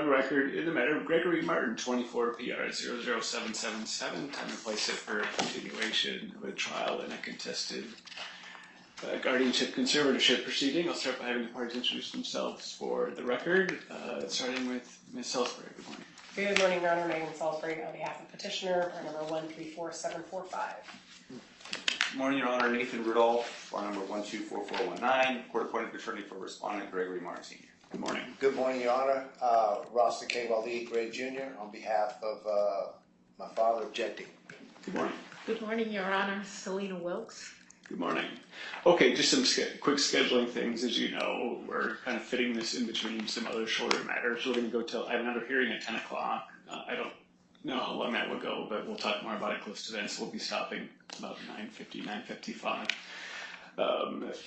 on record in the matter of Gregory Martin, 24PR00777, time and place set for a continuation of a trial in a contested guardianship conservatorship proceeding. I'll start by having the parties introduce themselves for the record, starting with Ms. Salisbury. Good morning. Good morning, Your Honor. Megan Salisbury on behalf of petitioner, bar number 134745. Good morning, Your Honor. Nathan Rudolph, bar number 124419, court-appointed attorney for respondent Gregory Martin Sr. Good morning. Good morning, Your Honor. Roster K. Waleed Gray Jr. on behalf of my father objecting. Good morning. Good morning, Your Honor. Selena Wilkes. Good morning. Okay, just some quick scheduling things. As you know, we're kind of fitting this in between some other shorter matters. We're going to go till, I have another hearing at 10 o'clock. I don't know how long that will go, but we'll talk more about it close to then. So we'll be stopping about 9:50, 9:55.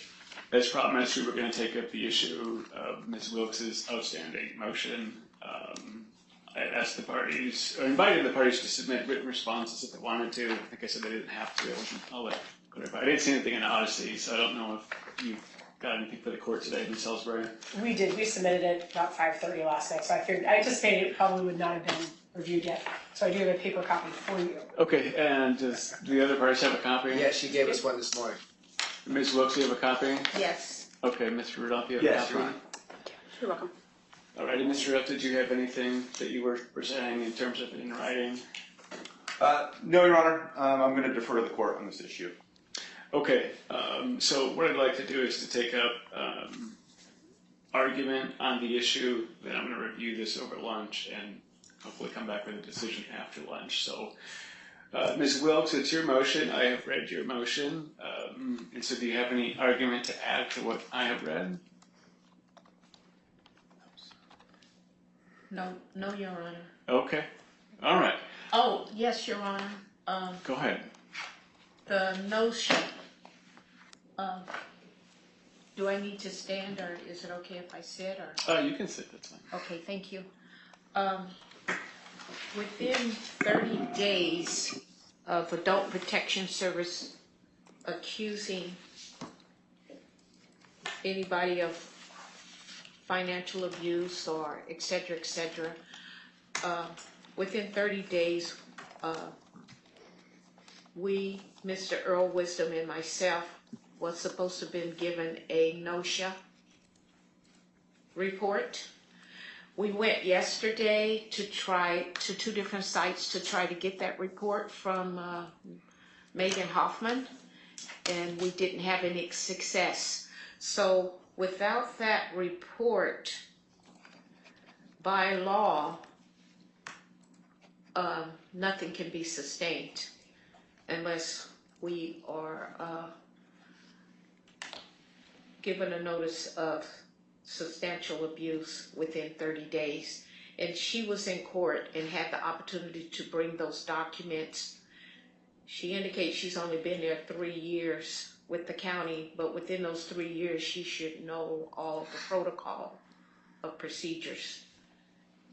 As promised, we were going to take up the issue of Ms. Wilkes' outstanding motion. I had asked the parties, or invited the parties to submit written responses if they wanted to. I think I said they didn't have to. I didn't see anything in Odyssey, so I don't know if you got anything for the court today, Ms. Salisbury. We did. We submitted it about 5:30 last night, so I anticipated it probably would not have been reviewed yet. So I do have a paper copy for you. Okay, and does the other parties have a copy? Yeah, she gave us one this morning. Ms. Wilkes, you have a copy? Yes. Okay, Mr. Rudolph, you have a copy? You're welcome. All right, and Mr. Rudolph, did you have anything that you were saying in terms of in writing? No, Your Honor. I'm going to defer to the court on this issue. Okay, so what I'd like to do is to take up argument on the issue, then I'm going to review this over lunch and hopefully come back with a decision after lunch. So, Ms. Wilkes, it's your motion. I have read your motion. And so do you have any argument to add to what I have read? No, Your Honor. Okay, all right. Oh, yes, Your Honor. Go ahead. The notion. Do I need to stand, or is it okay if I sit? Or You can sit, that's fine. okay, thank you. Within 30 days of Adult Protection Service accusing anybody of financial abuse or et cetera, within 30 days, we, Mr. Earl Wisdom and myself, was supposed to have been given a NOSHA report. We went yesterday to two different sites to try to get that report from Megan Hoffman, and we didn't have any success. So without that report, by law, nothing can be sustained unless we are given a notice of substantial abuse within 30 days. And she was in court and had the opportunity to bring those documents. She indicates she's only been there 3 years with the county, but within those 3 years, she should know all the protocol of procedures.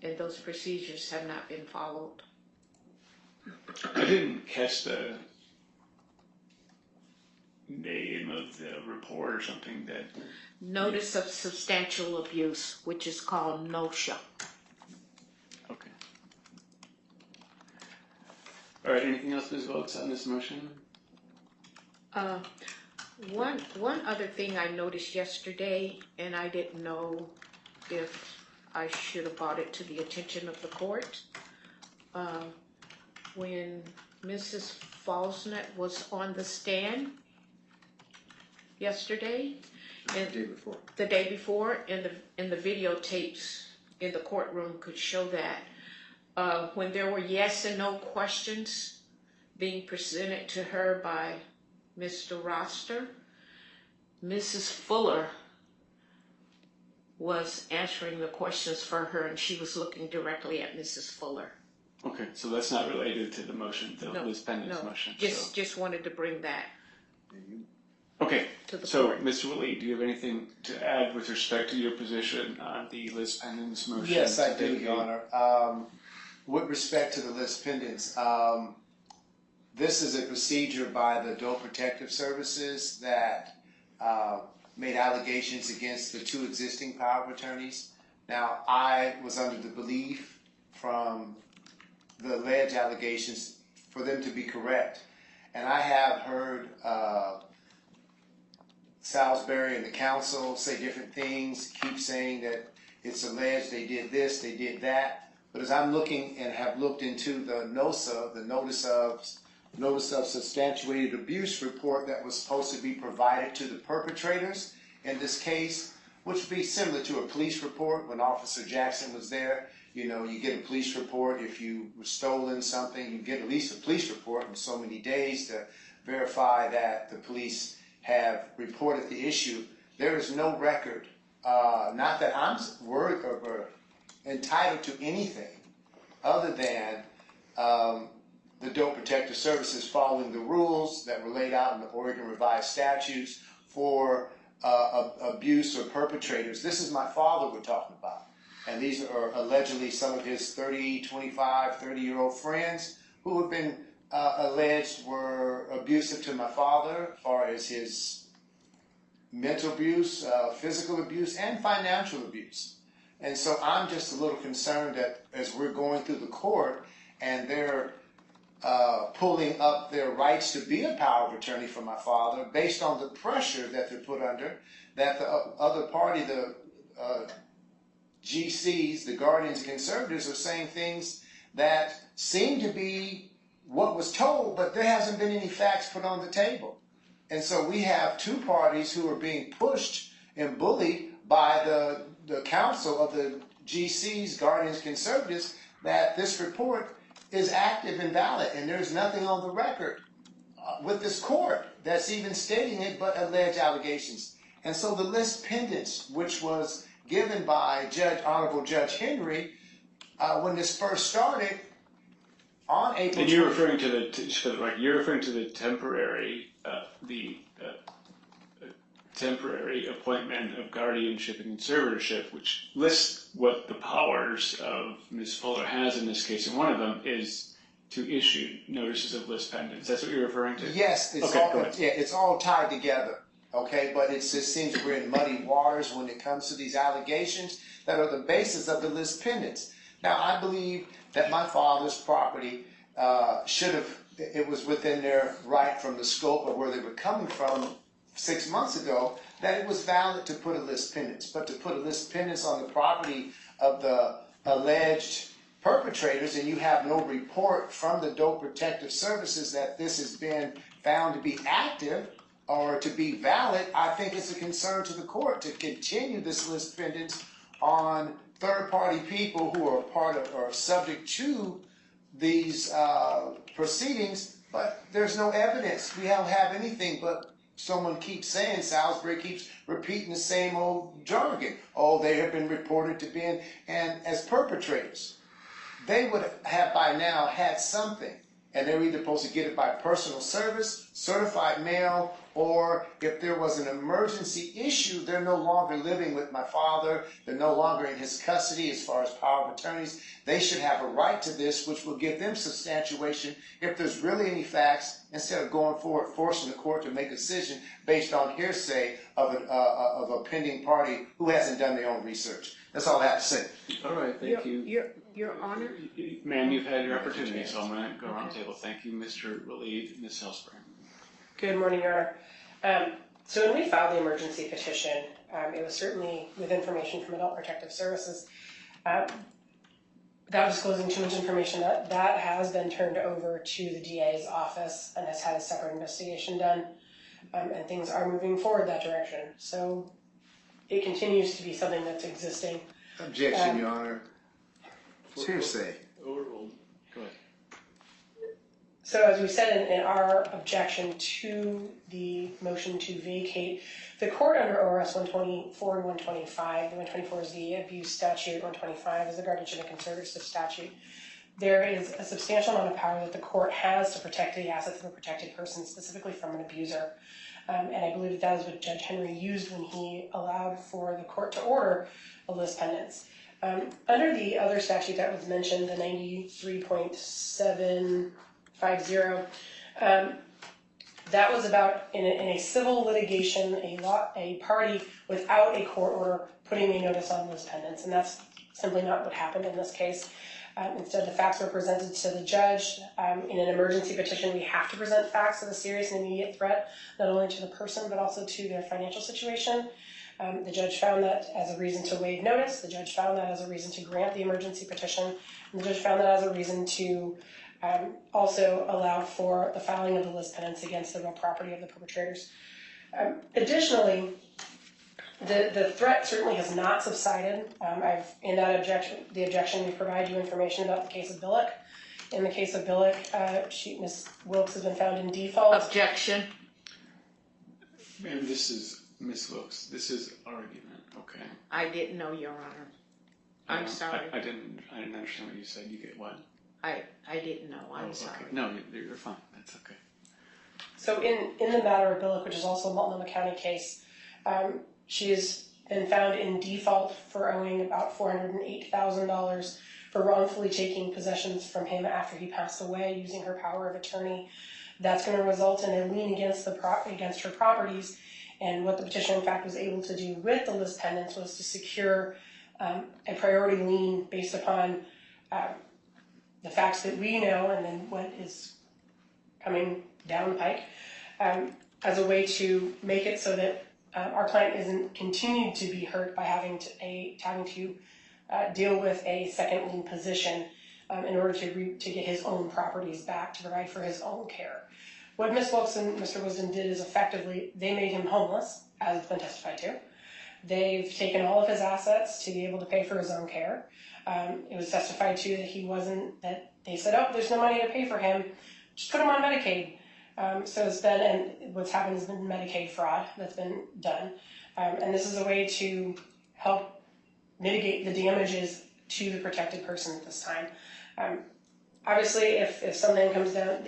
And those procedures have not been followed. I didn't catch the name of the report or something that... Notice of substantial abuse, which is called NOSHA. Okay. All right, anything else, Ms. Wilkes, on this motion? One other thing I noticed yesterday, and I didn't know if I should have brought it to the attention of the court. When Mrs. Falsnet was on the stand yesterday, and the day before, and the videotapes in the courtroom could show that when there were yes and no questions being presented to her by Mr. Roster, Mrs. Fuller was answering the questions for her, and she was looking directly at Mrs. Fuller. Okay, so that's not related to the motion, the Liz Pendon's motion. Just wanted to bring that. Okay, to the so court. Mr. Willie, do you have anything to add with respect to your position on the Liz Pendon's motion? Yes, I do, Your Honor. With respect to the Liz Pendon's, this is a procedure by the Adult Protective Services that made allegations against the two existing power of attorneys. Now, I was under the belief from the alleged allegations for them to be correct. And I have heard Salisbury and the council say different things, keep saying that it's alleged they did this, they did that. But as I'm looking and have looked into the NOSA, the Notice of Substantiated Abuse report that was supposed to be provided to the perpetrators in this case, which would be similar to a police report when Officer Jackson was there. You know, you get a police report. If you were stolen something, you get at least a police report in so many days to verify that the police have reported the issue. There is no record, not that I'm worried or entitled to anything other than the Dope Protective Services following the rules that were laid out in the Oregon Revised Statutes for abuse or perpetrators. This is my father we're talking about. And these are allegedly some of his 30-year-old friends who have been alleged were abusive to my father as far as his mental abuse, physical abuse, and financial abuse. And so I'm just a little concerned that as we're going through the court and they're pulling up their rights to be a power of attorney for my father based on the pressure that they're put under, that the other party, the GCs, the guardians and conservators, are saying things that seem to be what was told, but there hasn't been any facts put on the table. And so we have two parties who are being pushed and bullied by the council of the GCs, guardians, conservatives, that this report is active and valid, and there's nothing on the record with this court that's even stating it but alleged allegations. And so the list pendants, which was given by Honorable Judge Henry when this first started on April. And you're referring to the temporary appointment of guardianship and conservatorship, which lists what the powers of Ms. Fuller has in this case, and one of them is to issue notices of list pendants. That's what you're referring to? Yes, it's all tied together. Okay, but it just seems we're in muddy waters when it comes to these allegations that are the basis of the list pendants. Now, I believe that my father's property it was within their right from the scope of where they were coming from 6 months ago, that it was valid to put a list pendants. But to put a list pendants on the property of the alleged perpetrators, and you have no report from the Dope Protective Services that this has been found to be active or to be valid, I think it's a concern to the court to continue this list pendants on third-party people who are part of or subject to these proceedings, but there's no evidence. We don't have anything, but someone keeps saying, Salisbury keeps repeating the same old jargon. Oh, they have been reported to be and as perpetrators. They would have by now had something, and they're either supposed to get it by personal service, certified mail, or if there was an emergency issue, they're no longer living with my father, they're no longer in his custody as far as power of attorneys. They should have a right to this, which will give them substantiation if there's really any facts, instead of going forward, forcing the court to make a decision based on hearsay of a pending party who hasn't done their own research. That's all I have to say. All right, thank you. Your Honor? Ma'am, you've had your opportunity, so I'm going to go around the table. Thank you, Mr. Relief, Ms. Salisbury. Good morning, Your Honor. So when we filed the emergency petition, it was certainly with information from Adult Protective Services. Without disclosing too much information, that has been turned over to the DA's office and has had a separate investigation done, and things are moving forward that direction. So it continues to be something that's existing. Objection, Your Honor. It's hearsay. Overruled. Go ahead. So as we said in our objection to the motion to vacate, the court under ORS 124 and 125, the 124 is the abuse statute, 125 is the guardianship and conservatorship statute. There is a substantial amount of power that the court has to protect the assets of a protected person, specifically from an abuser. And I believe that is what Judge Henry used when he allowed for the court to order a list pendants. Under the other statute that was mentioned, the 93.750, That was about in a civil litigation, a party without a court order putting a notice on lis pendens, and that's simply not what happened in this case. Instead, the facts were presented to the judge. In an emergency petition, we have to present facts of a serious and immediate threat, not only to the person, but also to their financial situation. The judge found that as a reason to waive notice. The judge found that as a reason to grant the emergency petition. And the judge found that as a reason to also allow for the filing of the lis pendens against the real property of the perpetrators. Additionally, the threat certainly has not subsided. In the objection, we provide you information about the case of Billick. In the case of Billick, Ms. Wilkes has been found in default. Objection. Ma'am, this is Ms. Wilkes. This is argument, okay? I didn't know, Your Honor. I'm sorry. I didn't understand what you said. You get what? I didn't know. I'm sorry. Okay. No, you're fine. That's okay. So in the matter of Billick, which is also a Multnomah County case, she has been found in default for owing about $408,000 for wrongfully taking possessions from him after he passed away using her power of attorney. That's going to result in a lien against her properties. And what the petitioner, in fact, was able to do with the lis pendens was to secure a priority lien based upon the facts that we know and then what is coming down the pike as a way to make it so that our client isn't continued to be hurt by having to deal with a second lien position in order to get his own properties back to provide for his own care. What Ms. Wilkes and Mr. Wisdom did is effectively they made him homeless, as it's been testified to. They've taken all of his assets to be able to pay for his own care. It was testified to that they said, oh, there's no money to pay for him, just put him on Medicaid. So it's been, and what's happened has been Medicaid fraud that's been done. And this is a way to help mitigate the damages to the protected person at this time. Obviously, if something comes down,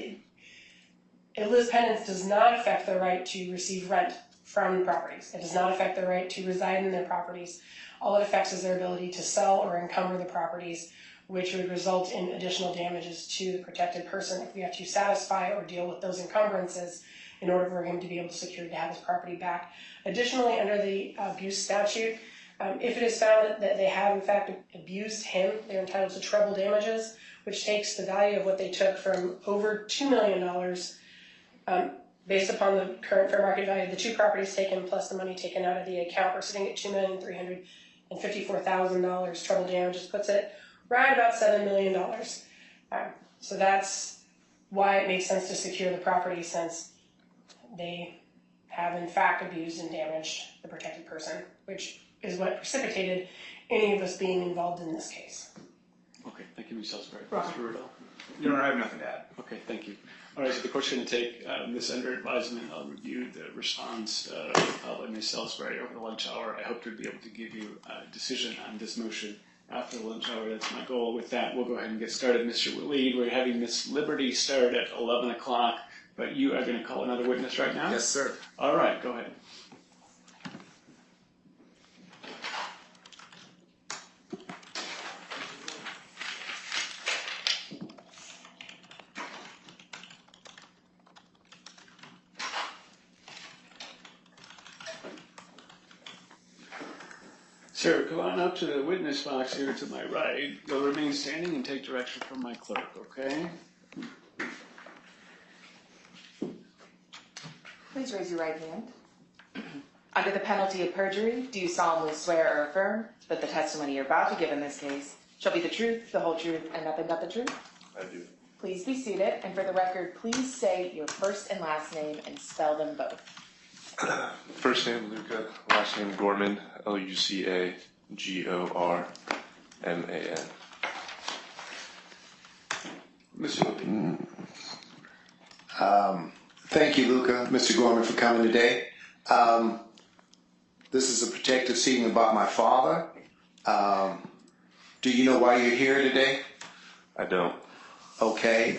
a lis pendens does not affect their right to receive rent from properties. It does not affect their right to reside in their properties. All it affects is their ability to sell or encumber the properties, which would result in additional damages to the protected person if we have to satisfy or deal with those encumbrances in order for him to be able to secure to have his property back. Additionally, under the abuse statute, if it is found that they have in fact abused him, they're entitled to treble damages, which takes the value of what they took from over $2 million based upon the current fair market value of the two properties taken plus the money taken out of the account. We're sitting at $2,354,000. Treble damages puts it right about $7 million. So that's why it makes sense to secure the property, since they have in fact abused and damaged the protected person, which is what precipitated any of us being involved in this case. Okay, thank you, Ms. Salisbury. Mr. Rudolph. Your Honor, I have nothing to add. Okay, thank you. All right, so the court's going to take this under advisement. I'll review the response by Ms. Salisbury over the lunch hour. I hope to be able to give you a decision on this motion after the lunch hour. That's my goal. With that, we'll go ahead and get started. Mr. Waleed, we're having Ms. Liberty start at 11 o'clock, but you are going to call another witness right now? Yes, sir. All right, go ahead. Sir, come on up to the witness box here to my right. You'll remain standing and take direction from my clerk, okay? Please raise your right hand. Under the penalty of perjury, do you solemnly swear or affirm that the testimony you're about to give in this case shall be the truth, the whole truth, and nothing but the truth? I do. Please be seated, and for the record, please say your first and last name and spell them both. First name Luca, last name Gorman, Lucagorman. Mr. Waleed. Thank you, Luca, Mr. Gorman, for coming today. This is a protective scene about my father. Do you know why you're here today? I don't. Okay.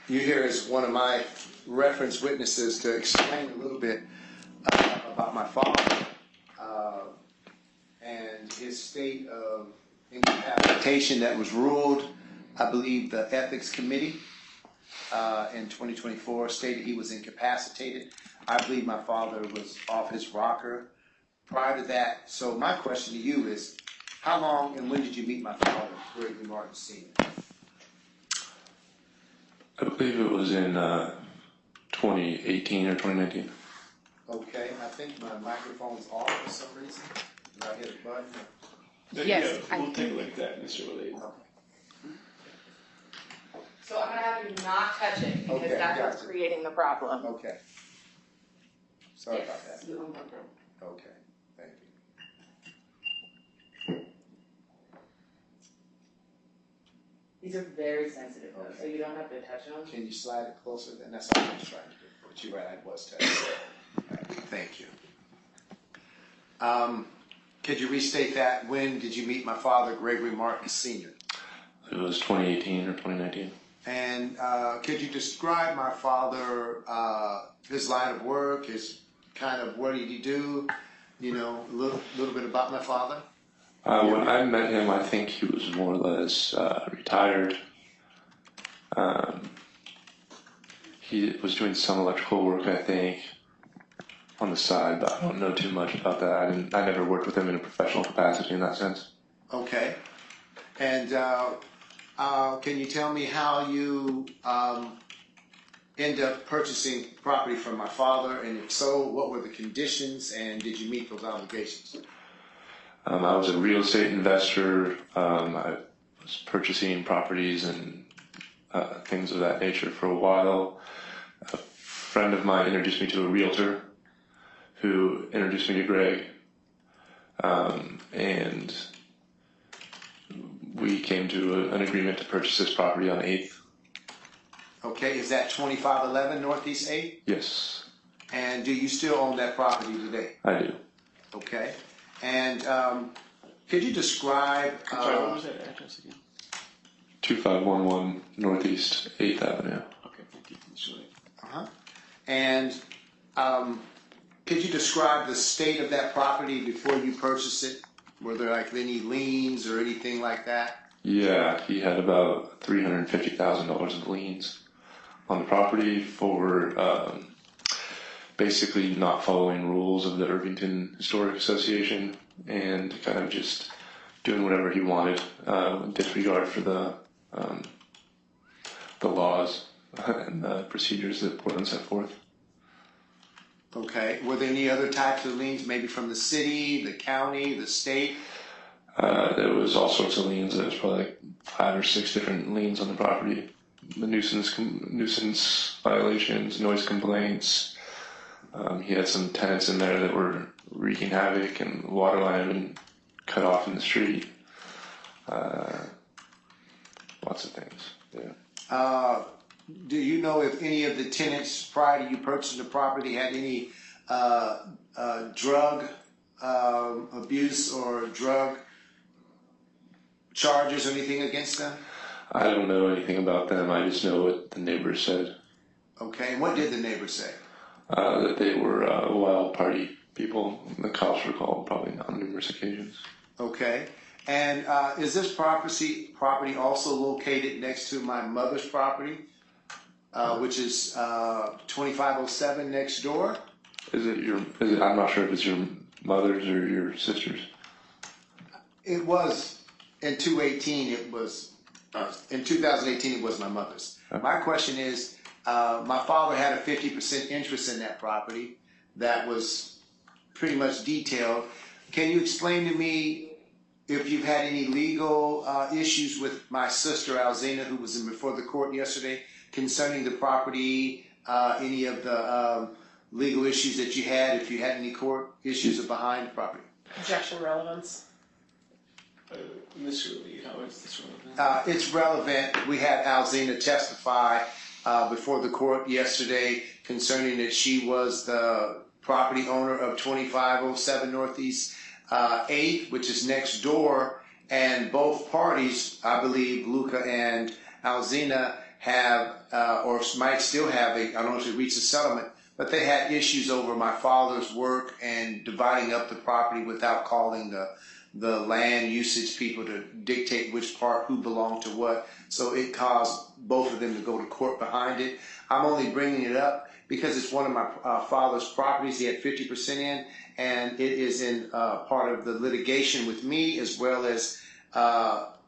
You're here as one of my reference witnesses to explain a little bit about my father and his state of incapacitation that was ruled, I believe, the ethics committee. in 2024 stated he was incapacitated. I believe my father was off his rocker prior to that. So my question to you is, how long and when did you meet my father, Gregory Martin Sr.? I believe it was in 2018 or 2019. Okay, I think my microphone's off for some reason. Did I hit a button? Yes, Yeah, we'll take a look at that, Mr. Willie. So I'm gonna have you not touch it because Okay, that's what's gotcha. creating the problem. Okay. Sorry about Yes. that. Okay, thank you. These are very sensitive though, so you don't have to touch them. Can you slide it closer? Then that's all I was trying to do. But you're right, I was touching. Thank you. Could you restate that? When did you meet my father, Gregory Martin Sr.? It was 2018 or 2019. And could you describe my father, his line of work, his kind of what did he do? You know, a little bit about my father. When I met him, I think he was more or less retired. He was doing some electrical work, I think, on the side, but I don't know too much about that. I never worked with him in a professional capacity in that sense. Okay. And can you tell me how you end up purchasing property from my father? And if so, what were the conditions and did you meet those obligations? I was a real estate investor. I was purchasing properties and things of that nature for a while. A friend of mine introduced me to a realtor who introduced me to Greg. And we came to an agreement to purchase this property on 8th. Okay, is that 2511 Northeast 8th? Yes, And do you still own that property today? I do. Okay. And could you describe... Sorry, what was that address again? 2511 Northeast 8th Avenue. Okay, thank you, Mr. Willie. Uh-huh. And could you describe the state of that property before you purchased it? Were there like any liens or anything like that? Yeah, he had about $350,000 of liens on the property for basically not following rules of the Irvington Historic Association and kind of just doing whatever he wanted in disregard for the laws and the procedures that Portland set forth. Okay. Were there any other types of liens, maybe from the city, the county, the state? There was all sorts of liens. There was probably like 5 or 6 different liens on the property. The nuisance violations, noise complaints. He had some tenants in there that were wreaking havoc, and the water line had been cut off in the street. Lots of things. Yeah. Do you know if any of the tenants prior to you purchasing the property had any drug abuse or drug charges or anything against them? I don't know anything about them. I just know what the neighbors said. Okay, and what did the neighbors say? That they were wild party people. The cops were called probably on numerous occasions. Okay, and is this property also located next to my mother's property, which is 2507 next door? I'm not sure if it's your mother's or your sister's. It was in 2018. It was in 2018. It was my mother's. Okay. My question is, my father had a 50% interest in that property that was pretty much detailed. Can you explain to me if you've had any legal issues with my sister Alzina, who was in before the court yesterday, concerning the property, any of the legal issues that you had, if you had any court issues behind the property? Objection relevance. Mr. Willie, how is this relevant? It's relevant. We had Alzina testify before the court yesterday concerning that she was the property owner of 2507 Northeast 8, which is next door, and both parties, I believe, Luca and Alzina, have or might still have I don't know if they reached a settlement, but they had issues over my father's work and dividing up the property without calling the the land usage people to dictate which part, who belonged to what. So it caused both of them to go to court behind it. I'm only bringing it up because it's one of my father's properties. He had 50% in, and it is in part of the litigation with me, as well as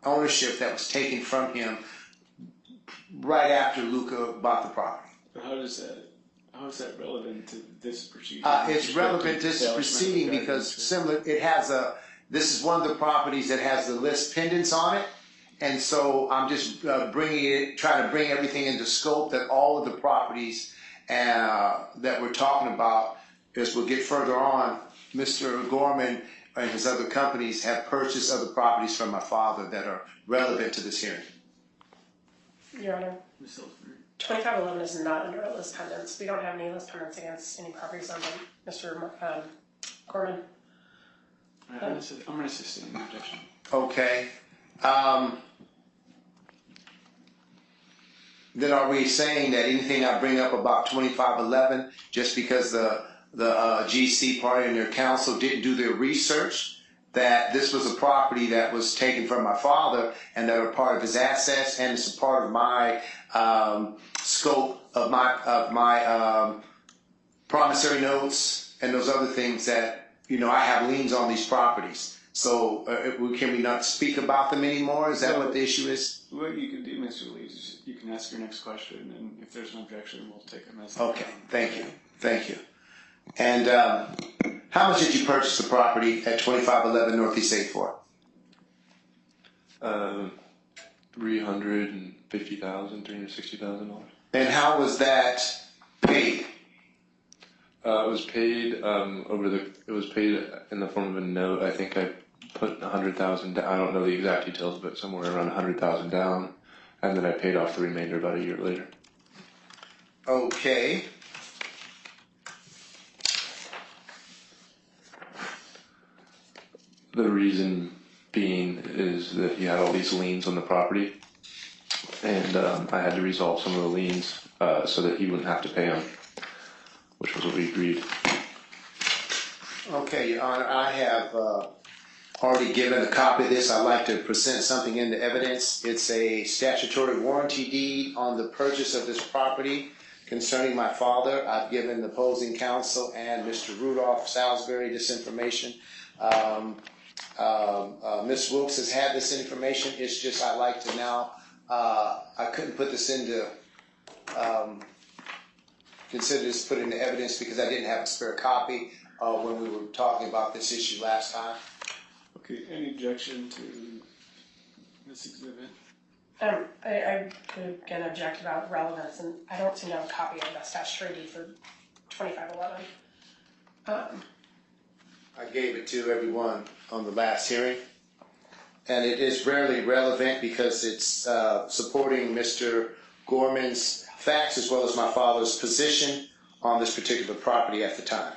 ownership that was taken from him right after Luca bought the property. But how is that relevant to this proceeding? It's relevant to this proceeding because similar, this is one of the properties that has the list pendants on it. And so I'm just trying to bring everything into scope that all of the properties that we're talking about, as we'll get further on, Mr. Gorman and his other companies have purchased other properties from my father that are relevant to this hearing. Your Honor, 2511 is not under a list pendants. We don't have any list pendants against any properties owned by Mr. Gorman. I'm going to sustain the objection. Okay. Then are we saying that anything I bring up about 2511, just because the GC party and their council didn't do their research, that this was a property that was taken from my father and that are part of his assets, and it's a part of my scope of my promissory notes and those other things that, I have liens on these properties. So can we not speak about them anymore? Is that what the issue is? What you can do, Mr. Lee, is you can ask your next question, and if there's an objection, we'll take them as Okay, thank you. And how much did you purchase the property at 2511 Northeast 8th for? $360,000. And how was that paid? It was paid It was paid in the form of a note. I think I put 100,000 down. I don't know the exact details, but somewhere around 100,000 down, and then I paid off the remainder about a year later. Okay. The reason being is that he had all these liens on the property, and I had to resolve some of the liens so that he wouldn't have to pay them, which was what we agreed. Okay, Your Honor, I have already given a copy of this. I'd like to present something into evidence. It's a statutory warranty deed on the purchase of this property concerning my father. I've given the opposing counsel and Mr. Rudolph Salisbury this information. Ms. Wilkes has had this information. It's just I'd like to now, I couldn't put this into, consider this put into evidence because I didn't have a spare copy when we were talking about this issue last time. Okay, any objection to this exhibit? I could again object about relevance, and I don't seem to have a copy of that statutory deed for 2511. I gave it to everyone on the last hearing, and it is rarely relevant because it's supporting Mr. Gorman's facts as well as my father's position on this particular property at the time.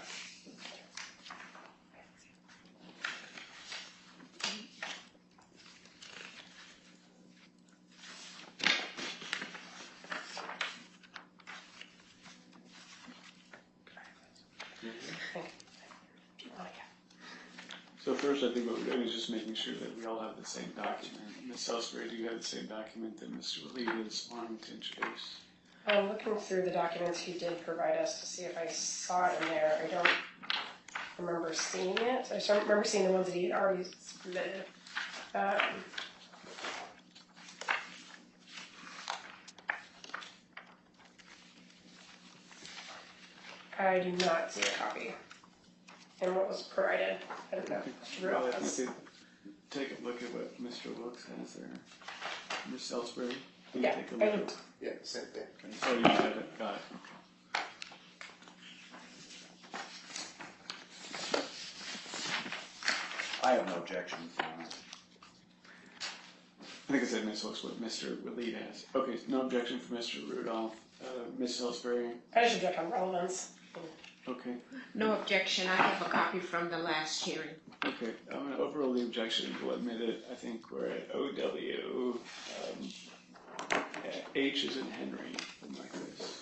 So first, I think what we're doing is just making sure that we all have the same document. Ms. Salisbury, do you have the same document that Mr. Lee is wanting to introduce? I'm looking through the documents he did provide us to see if I saw it in there. I don't remember seeing it. I just remember seeing the ones that he had already submitted. I do not see a copy in what was provided. I don't know. Well, if you could take a look at what Mr. Wilkes has there. Ms. Salisbury, can you Yeah, take a I look looked. at Yeah, same thing. Oh, you have it. Got it. I have no objections, Your Honor. I think I said Ms. Wilkes, what Mr. Lee has. Okay, no objection from Mr. Rudolph. Ms. Salisbury, I just object on relevance. okay. No objection, I have a copy from the last hearing. Okay, I'm going to overrule the objection. We'll admit it. I think we're at OW. H is in Henry, something like this.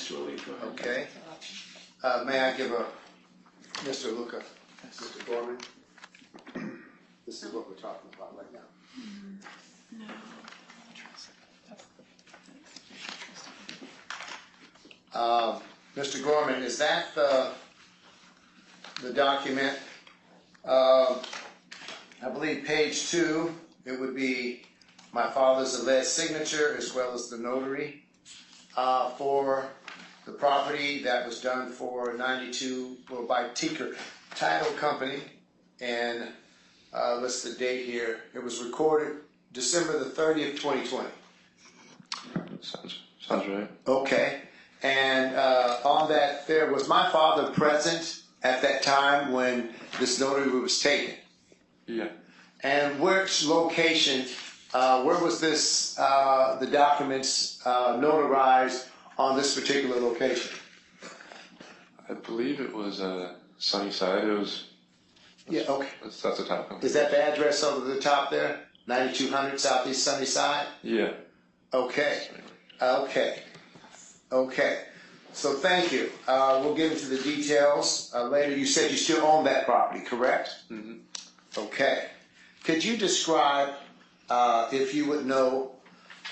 Mr. Willie, go ahead. Okay. May I give Mr. Luca, Mr. Gorman? This is what we're talking about right now. Mr. Gorman, is that the document? I believe page 2, it would be my father's alleged signature as well as the notary for the property that was done for 92, well, by Tinker Title Company. And what's the date here? It was recorded December the 30th, 2020. Sounds right. Okay. And on that, was my father present at that time when this notary was taken? Yeah. And which location, where was this, the documents notarized on this particular location? I believe it was Sunnyside. It was. Yeah, okay. That's the top. Is that the address over the top there? 9200 Southeast Sunnyside? Yeah. Okay. Okay. Okay. So thank you. We'll get into the details later. You said you still own that property, correct? Mm-hmm. Okay. Could you describe, if you would know,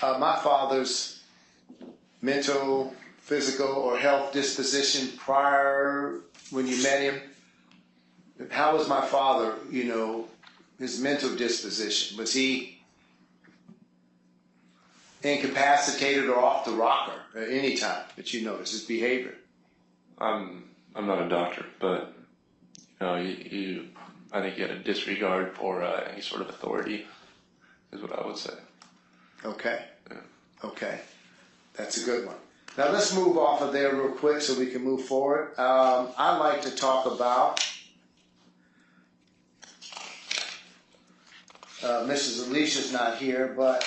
my father's mental, physical, or health disposition prior when you met him? How was my father, his mental disposition? Was he incapacitated or off the rocker at any time that you noticed his behavior? I'm not a doctor, but I think he had a disregard for any sort of authority, is what I would say. Okay. Yeah. Okay. That's a good one. Now let's move off of there real quick so we can move forward. I'd like to talk about Mrs. Alicia's not here, but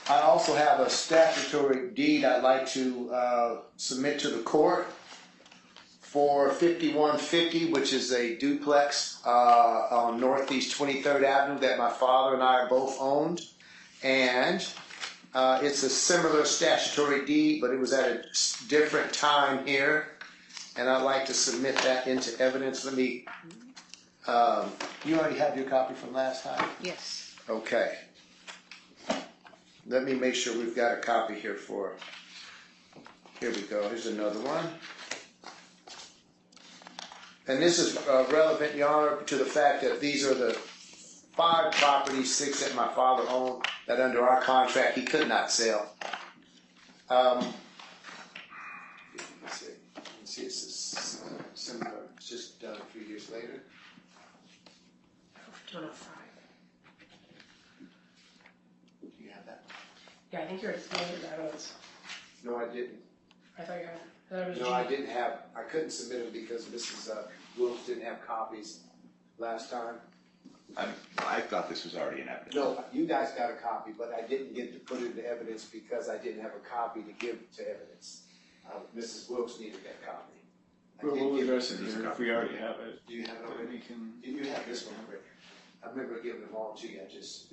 I also have a statutory deed I'd like to submit to the court for 5150, which is a duplex on Northeast 23rd Avenue that my father and I both owned. And it's a similar statutory deed, but it was at a different time here. And I'd like to submit that into evidence. Let me, you already have your copy from last time? Yes. Okay. Let me make sure we've got a copy here here we go, here's another one. And this is relevant, Your Honor, to the fact that these are the 5 properties, 6 that my father owned, that under our contract he could not sell. Let's see, it's similar, it's just done a few years later. 205. Do you have that? Yeah, I think you're familiar with evidence. No, I didn't. I thought you had. I thought it was No, G. I didn't have, I couldn't submit them because Mrs. Wilkes didn't have copies last time. I thought this was already in evidence. No, you guys got a copy, but I didn't get to put it into evidence because I didn't have a copy to give to evidence. Mrs. Wilkes needed that copy. We'll address it here if we already have it. Do you have it But already? we can. You have this one already. I remember giving them all to you,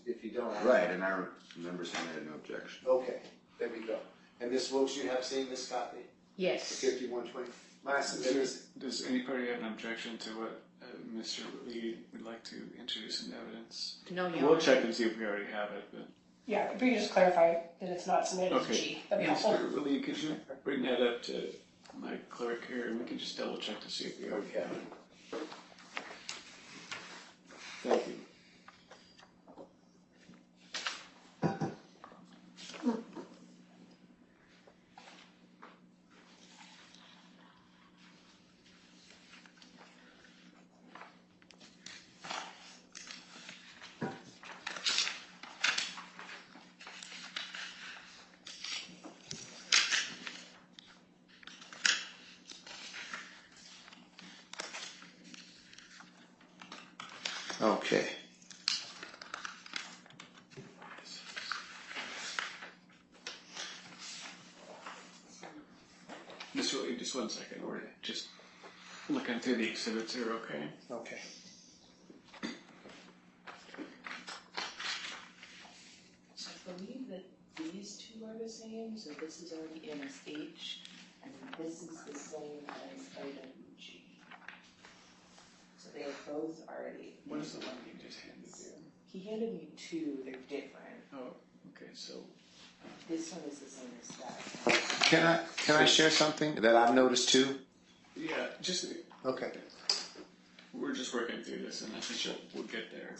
if you don't. Right, and I remember saying I had no objection. Okay, there we go. And Ms. Wilkes, you have seen this copy? Yes. 5120. My submission. Does any party have an objection to what Mr. Lee would like to introduce into evidence? No, Your We'll Honor. check and see if we already have it. But Yeah, if we could just clarify that it's not submitted as okay, G, that'd be helpful. Mr. Lee, could you bring that up to my clerk here, and we can just double check to see if we already have it. Thank you. Okay. Mr. Lee, just 1 second. We're just looking through the exhibits here, okay? Okay. I believe that these two two are the same, so this is already MSH, and this is the same as OWG. So they are both already. What is the one you just handed in? He handed me two, they're different. Oh, okay, so. This one is the same as that. Can I share something that I've noticed too? Yeah, just, Okay. we're just working through this and I think we'll get there.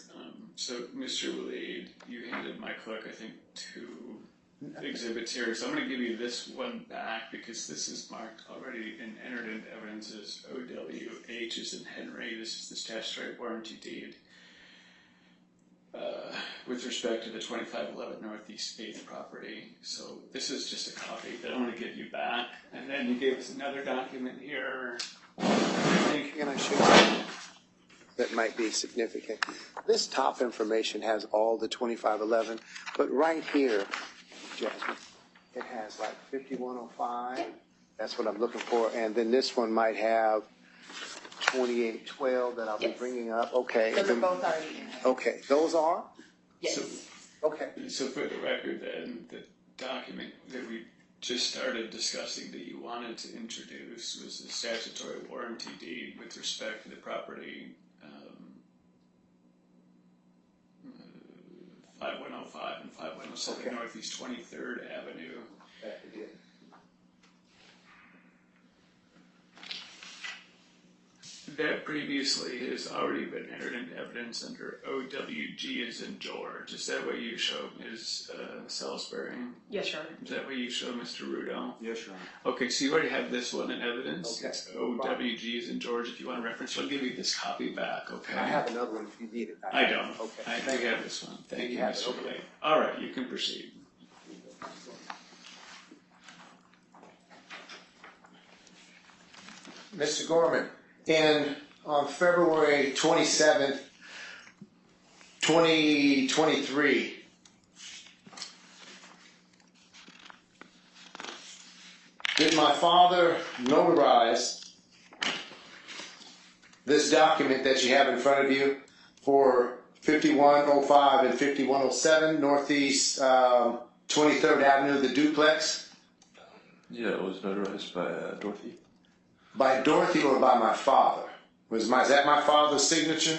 So, Mr. Waleed, you handed my clerk, I think, two exhibits here. So I'm going to give you this one back because this is marked already and entered into evidence as OWH is in Henry. This is the statutory warranty deed with respect to the 2511 Northeast 8th property. So this is just a copy that I'm going to give you back. And then you gave us another document here. Can I share something that might be significant? This top information has all the 2511, but right here, Jasmine, it has like 5105. That's what I'm looking for. And then this one might have 2812 that I'll be Yes. bringing up. Okay. Those are both already in there. Okay, those are? Yes. Okay. So for the record then, the document that we just started discussing that you wanted to introduce was the statutory warranty deed with respect to the property 5105 and 5107 Okay. Northeast 23rd Avenue. That previously has already been entered into evidence under OWG as in George. Is that what you showed Ms. Salisbury? Yes, Your Honor. Is that what you showed Mr. Rudolph? Yes, Your Honor. Okay, so you already have this one in evidence. Okay. It's OWG as in George. If you want to reference, I'll give you this copy back, okay? I have another one if you need it. I don't. Okay. I do have this one. Thank you, You have it, Mr. okay. Blake. All right, you can proceed. Mr. Gorman, on February 27th, 2023, did my father notarize this document that you have in front of you for 5105 and 5107 Northeast 23rd Avenue, the duplex? Yeah, it was notarized by Dorothy. By Dorothy or by my father? Is that my father's signature?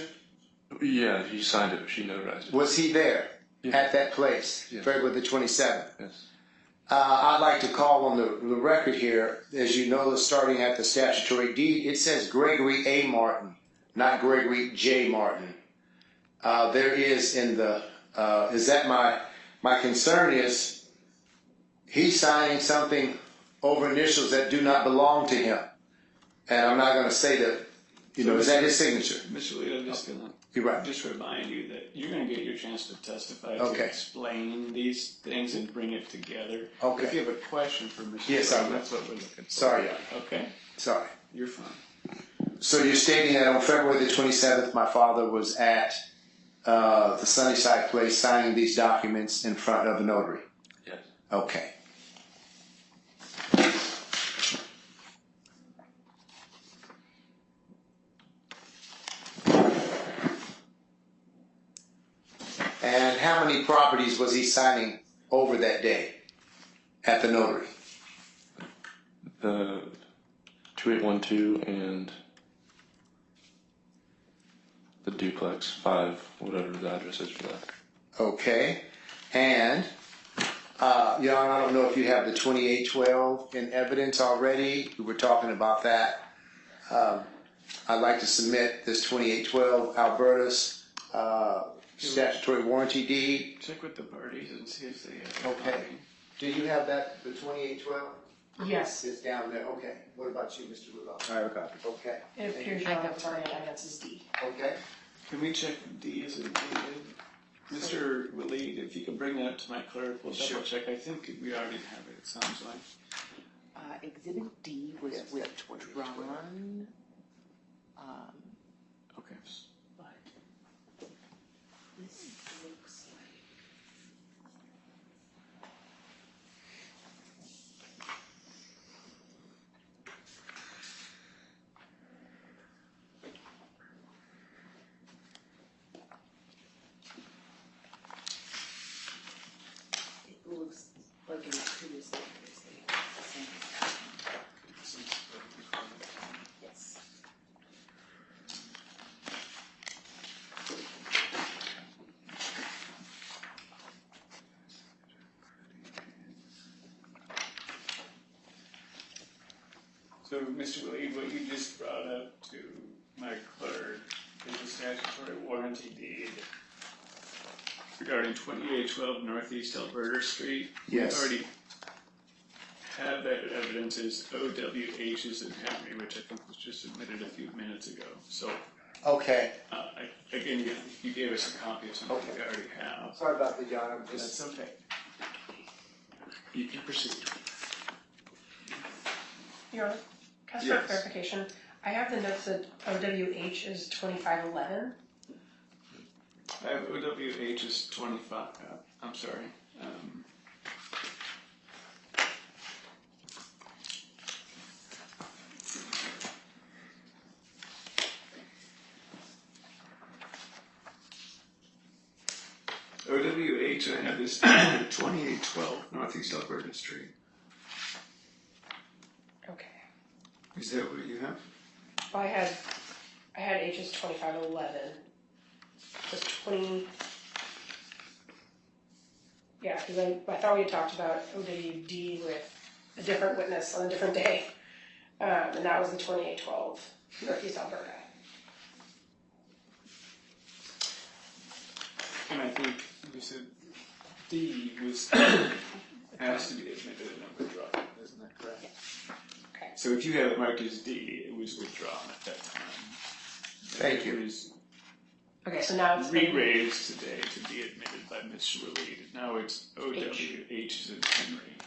Yeah, she signed it. She notarized it. Was he there Yeah. at that place, Yeah. February the 27th? Yes. I'd like to call on the record here. As you know, starting at the statutory deed, it says Gregory A. Martin, not Gregory J. Martin. There is in the, is that my concern is he's signing something over initials that do not belong to him. And I'm not going to say that, is that his signature? Mr. Lee, I'm just going to You're right. just remind you that you're going to get your chance to testify Okay. to explain these things and bring it together. Okay. If you have a question for Mr. Yes, Lee, I will. that's what we're looking for. Sorry. Okay, Sorry. you're fine. So you're stating that on February the 27th, my father was at the Sunnyside place signing these documents in front of the notary? Yes. Okay. And how many properties was he signing over that day at the notary? The 2812 and the duplex 5, whatever the address is for that. Okay. And, Your Honor, I don't know if you have the 2812 in evidence already. We were talking about that. I'd like to submit this 2812 Alberta's statutory warranty deed. Check with the parties and see if they have a Okay. copy. Do you have that, the 2812? Yes. It's down there. Okay. What about you, Mr. Rudolph? I have a copy. Okay. It appears Your Honor, it's already in evidence as D. Okay. Can we check D as in David? Mr. Waleed, if you can bring that to my clerk, we'll Sure. double check. I think we already have it, it sounds like. Exhibit D was Yes, withdrawn, Okay. but this looks like. It looks Like in previously. Yes. So, Mr. Willie, what you just brought up to my clerk is a statutory warranty deed regarding 2812 Northeast Alberta Street. Yes. We already have that evidence as OWH's in Henry, which I think was just submitted a few minutes ago. So, Okay. again, you gave us a copy of something we already have. Sorry about that, John. I'm That's okay. You can proceed. Your Honor, can I ask for Yes. clarification? I have the notes that OWH is 2511. I have OWH is 25. I'm sorry. OWH, I have this 2812 Northeast Alberta Street. Okay. Is that what you have? Well, I had H as 2511. So 20. Yeah, because I thought we had talked about OWD with a different witness on a different day. And that was the 2812 Northeast Alberta. And I think you said D was has to be admitted and withdrawn. Isn't that correct? Okay. So if you have it marked as D, it was withdrawn at that time. Thank you. It was Okay, so now it's re-raised today to be admitted by Ms. Shirley. Now it's OWH is in Henry.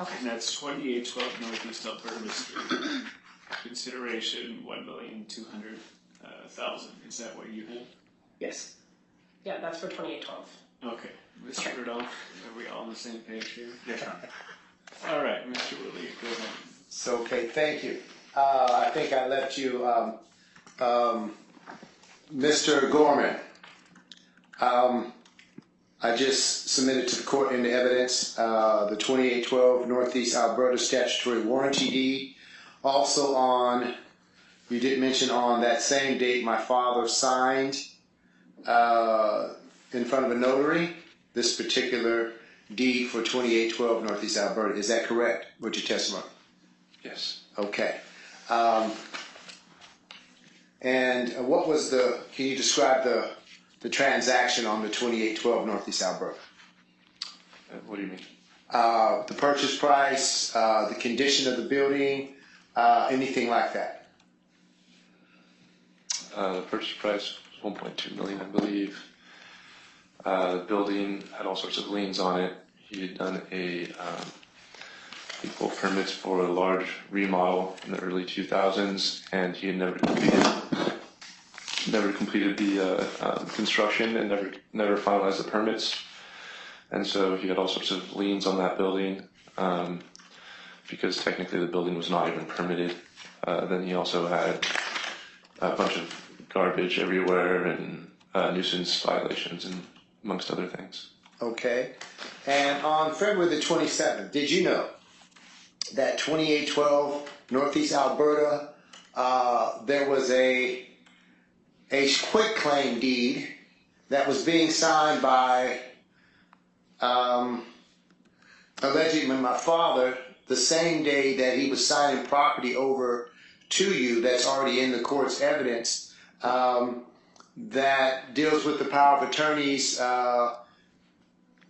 Okay. And that's 2812 Northeast Alberta Street. Consideration $1,200,000. Is that what you have? Yes. Yeah, that's for 2812. Okay. Mr. Rudolph, are we all on the same page here? Yes, Your Honor. All right, Mr. Willie, go ahead. So, okay, thank you. I think I left you, Mr. Gorman. I just submitted to the court into evidence the 2812 Northeast Alberta statutory warranty deed. Also on, you did mention on that same date, my father signed in front of a notary this particular deed for 2812 Northeast Alberta. Is that correct with your testimony? Yes. Okay. And what was can you describe the transaction on the 2812 Northeast Alberta? What do you mean? The purchase price, the condition of the building, anything like that? The purchase price was $1.2 million, I believe. The building had all sorts of liens on it. He had done he pulled permits for a large remodel in the early 2000s, and he had never completed the construction and never finalized the permits. And so he had all sorts of liens on that building because technically the building was not even permitted. Then he also had a bunch of garbage everywhere and nuisance violations and amongst other things. Okay. And on February the 27th, did you know that 2812 Northeast Alberta, there was a quitclaim deed that was being signed by allegedly my father the same day that he was signing property over to you that's already in the court's evidence that deals with the power of attorneys. Are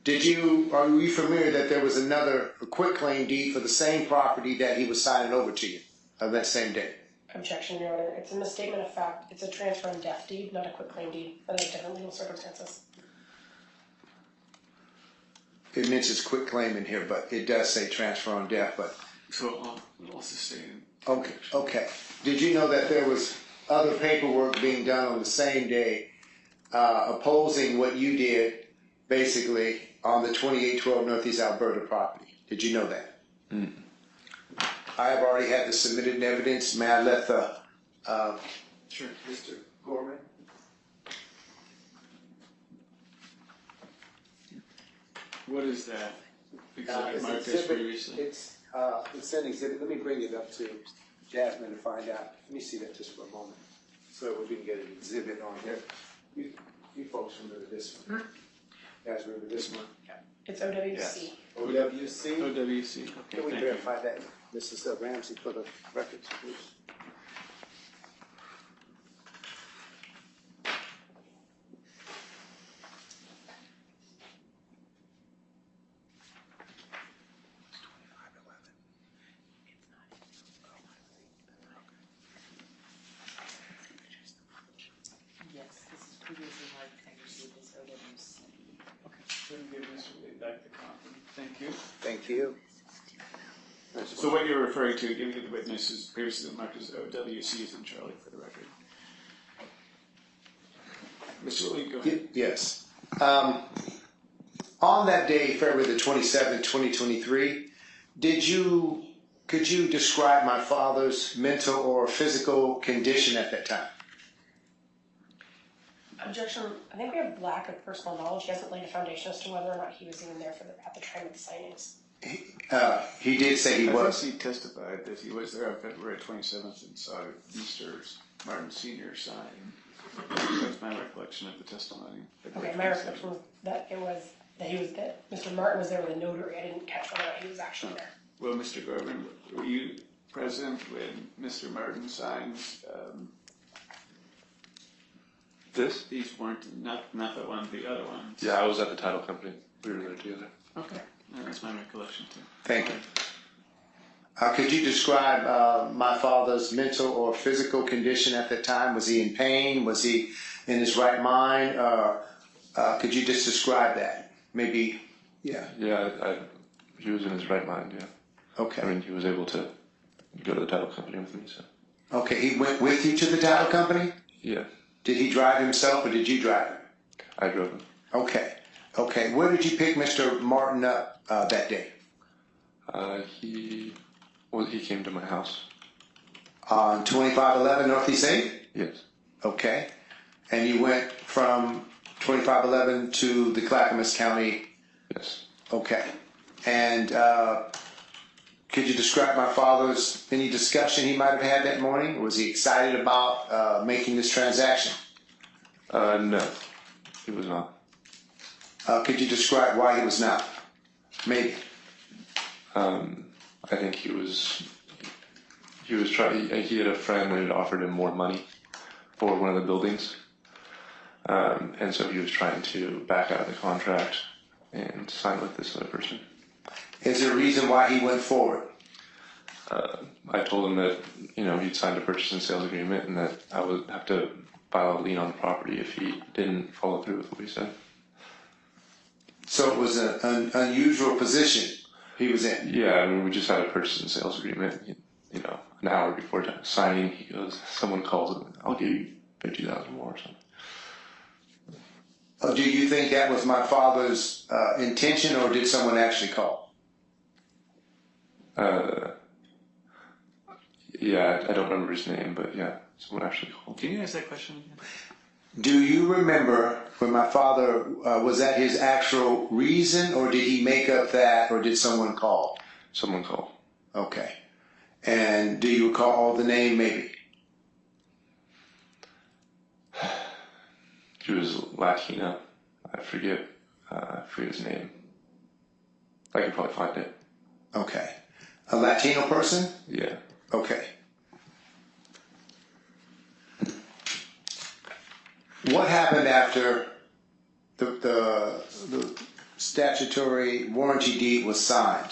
you familiar that there was another quitclaim deed for the same property that he was signing over to you on that same day? Objection, Your Honor. It's a misstatement of fact. It's a transfer and death deed, not a quitclaim deed, under different legal circumstances. It mentions quitclaim in here, but it does say transfer on death. But So I'll sustain. okay. Did you know that there was other paperwork being done on the same day opposing what you did, basically, on the 2812 Northeast Alberta property? Did you know that? Mm. I have already had this submitted in evidence. May I let the Sure. Mr. Gorman? What is that? Exhibit Marcus previously. It's an exhibit. Let me bring it up to Jasmine to find out. Let me see that just for a moment, so we can get an exhibit on here. You folks remember this one? You guys remember this one? It's OWC. OWC? OWC, okay, Can we thank you. verify that, Mrs. Ramsey, for the records, please? Yes, this is previously marked and received as OWC. Can you give Mr. Lee back the copy? Thank you. Thank you. So what you're referring to, giving to the witness, is previously marked as OWC as in Charlie for the record. Mr. Lee, go ahead. Yes. On that day, February the 27th, 2023, could you describe my father's mental or physical condition at that time? Objection. I think we have lack of personal knowledge. He hasn't laid a foundation as to whether or not he was even there at the time of the signings. He did say he was. I think he testified that he was there on February 27th and saw Mr. Martin Sr. sign. That's my recollection of the testimony. Okay, my recollection was that Mr. Martin was there with a notary. I didn't catch whether or not he was actually there. Well, Mr. Gorman, were you present when Mr. Martin signed? This? These weren't, not the one, the other ones. Yeah, I was at the title company. We were there together. Okay, that's my recollection too. Thank you. Could you describe my father's mental or physical condition at that time? Was he in pain? Was he in his right mind? Could you just describe that? Maybe, yeah. Yeah, he was in his right mind, yeah. Okay. I mean, he was able to go to the title company with me, so. Okay, he went with you to the title company? Yeah, Did he drive himself or did you drive him? I drove him. Okay. Okay. Where did you pick Mr. Martin up that day? He came to my house. On 2511 Northeast 8th? Yes. Okay. And you went from 2511 to the Clackamas County? Yes. Okay. And could you describe my father's, any discussion he might have had that morning? Was he excited about making this transaction? No, he was not. Could you describe why he was not? Maybe. I think he was trying, he had a friend that had offered him more money for one of the buildings. And so he was trying to back out of the contract and sign with this other person. Is there a reason why he went forward? I told him that, he'd signed a purchase and sales agreement and that I would have to file a lien on the property if he didn't follow through with what he said. So it was an unusual position he was in. Yeah, I mean, we just had a purchase and sales agreement. An hour before signing, he goes, someone calls him, I'll give you $50,000 more or something. Do you think that was my father's intention, or did someone actually call? Yeah, I don't remember his name, but yeah, someone actually called. Can you ask that question again? Do you remember when my father, was that his actual reason, or did he make up that, or did someone call? Someone called. Okay. And do you recall the name, maybe? He was Latina. I forget his name. I could probably find it. Okay. A Latino person? Yeah. Okay. What happened after the statutory warranty deed was signed?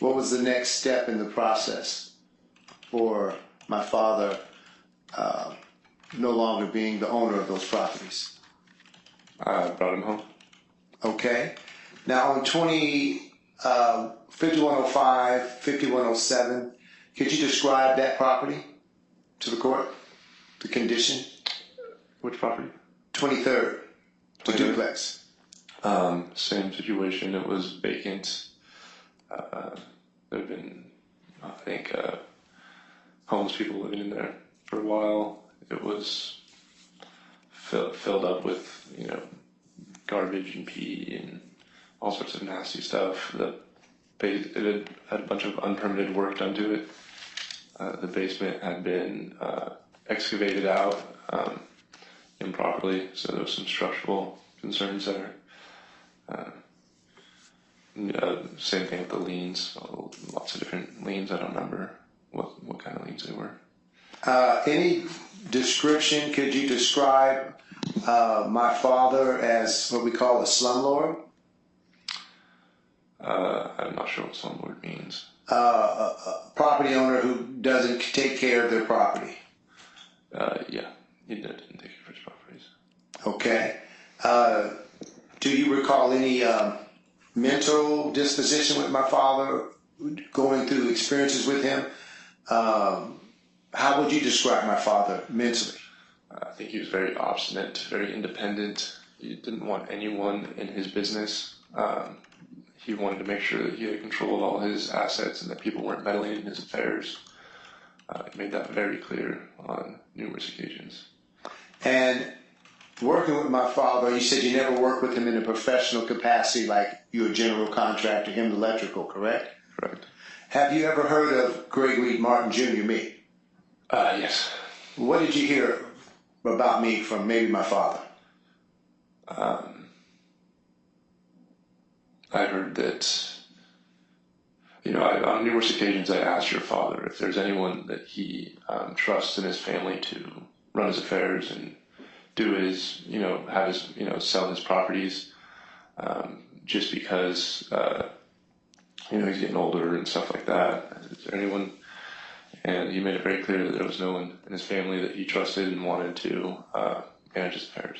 What was the next step in the process for my father no longer being the owner of those properties? I brought him home. Okay. Now on 5105, 5107, could you describe that property to the court? The condition? Which property? 23rd. The 23rd? duplex. Same situation. It was vacant. There have been, I think, homeless people living in there for a while. It was filled up with, garbage and pee and all sorts of nasty stuff. It had a bunch of unpermitted work done to it. The basement had been excavated out improperly, so there was some structural concerns there. Same thing with the liens. Lots of different liens. I don't remember what kind of liens they were. Any description? Could you describe my father as what we call a slumlord? I'm not sure what slumlord means. A property owner who doesn't take care of their property. Yeah, he didn't take care of his properties. Okay. Do you recall any mental disposition with my father, going through experiences with him? How would you describe my father mentally? I think he was very obstinate, very independent. He didn't want anyone in his business. He wanted to make sure that he had control of all his assets and that people weren't meddling in his affairs. He made that very clear on numerous occasions. And working with my father, you said you never worked with him in a professional capacity, like you're a general contractor, him electrical, correct? Correct. Have you ever heard of Gregory Martin Jr., me? Yes. What did you hear about me from maybe my father? I heard that, on numerous occasions I asked your father if there's anyone that he trusts in his family to run his affairs and do his, have his, sell his properties, just because, he's getting older and stuff like that. Is there anyone? And he made it very clear that there was no one in his family that he trusted and wanted to manage his affairs.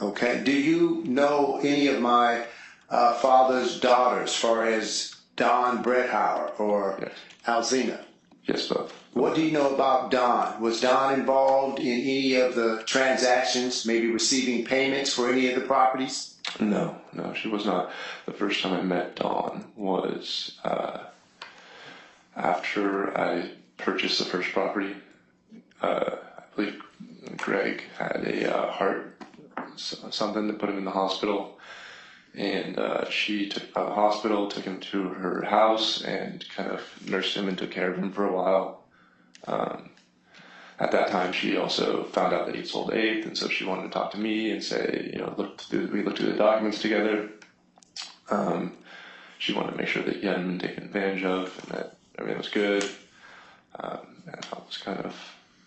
Okay. Do you know any of my father's daughters, as far as Dawn Bretthauer or Yes. Alzina? Yes, both. What do you know about Dawn? Was Dawn involved in any of the transactions, maybe receiving payments for any of the properties? No, she was not. The first time I met Dawn was after I purchased the first property. I believe Greg had a heart something that put him in the hospital, and she took him out of the hospital, took him to her house, and kind of nursed him and took care of him for a while. At that time, she also found out that he'd sold eighth, and so she wanted to talk to me and say, we looked through the documents together. She wanted to make sure that he hadn't been taken advantage of and that everything was good. And that was kind of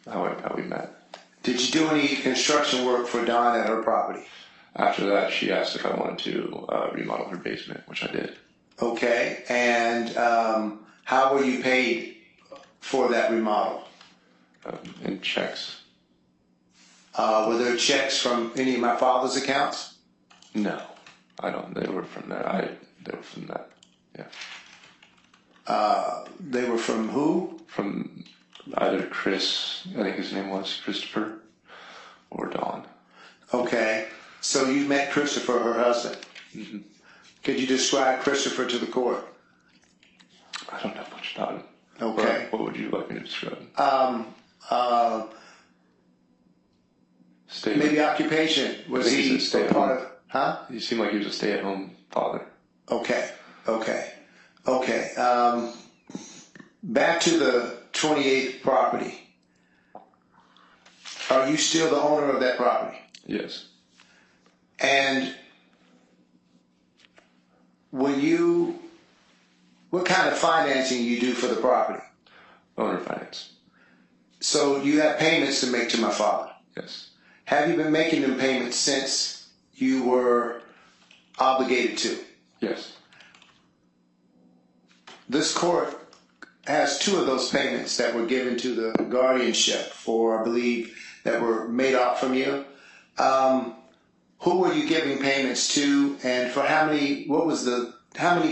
how we met. Did you do any construction work for Dawn at her property? After that, she asked if I wanted to remodel her basement, which I did. Okay. And how were you paid for that remodel? In checks. Were there checks from any of my father's accounts? No, I don't. They were from that. They were from that. Yeah. They were from who? From either Chris, I think his name was Christopher, or Dawn. Okay. So you met Christopher, her husband. Mm-hmm. Could you describe Christopher to the court? I don't know much about him. Okay. What would you like me to describe? Maybe occupation. Was he a part of? Huh? He seemed like he was a stay-at-home father. Okay. Back to the 28th property. Are you still the owner of that property? Yes. And what kind of financing you do for the property? Owner finance. So you have payments to make to my father. Yes. Have you been making them payments since you were obligated to? Yes. This court has two of those payments that were given to the guardianship for, I believe, that were made out from you. Who were you giving payments to, and for how many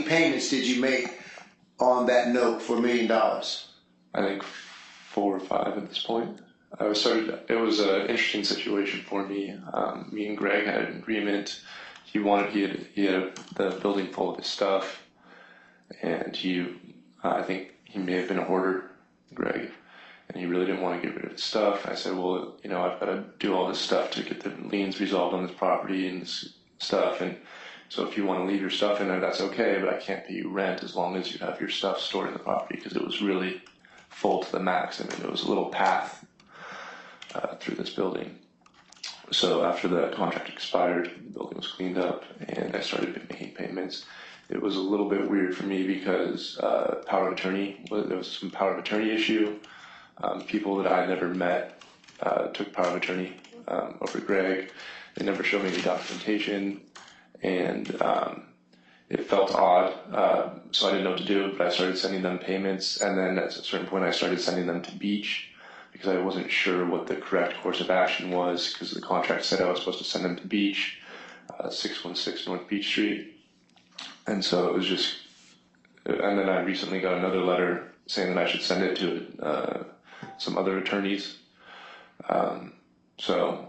payments did you make on that note for $1 million? I think 4 or 5 at this point. It was an interesting situation for me. Me and Greg had an agreement. He had the building full of his stuff, and I think he may have been a hoarder, Greg, and he really didn't want to get rid of his stuff. I said, well, I've got to do all this stuff to get the liens resolved on this property and this stuff, and So if you want to leave your stuff in there, that's okay, but I can't pay you rent as long as you have your stuff stored in the property, because it was really full to the max. I mean, there was a little path through this building. So after the contract expired, the building was cleaned up, and I started making payments. It was a little bit weird for me because power of attorney, there was some power of attorney issue. People that I had never met took power of attorney over Greg. They never showed me any documentation, and it felt odd, so I didn't know what to do, but I started sending them payments, and then at a certain point I started sending them to Beach, because I wasn't sure what the correct course of action was, because the contract said I was supposed to send them to Beach, 616 North Beach Street, and so it was just, and then I recently got another letter saying that I should send it to some other attorneys, so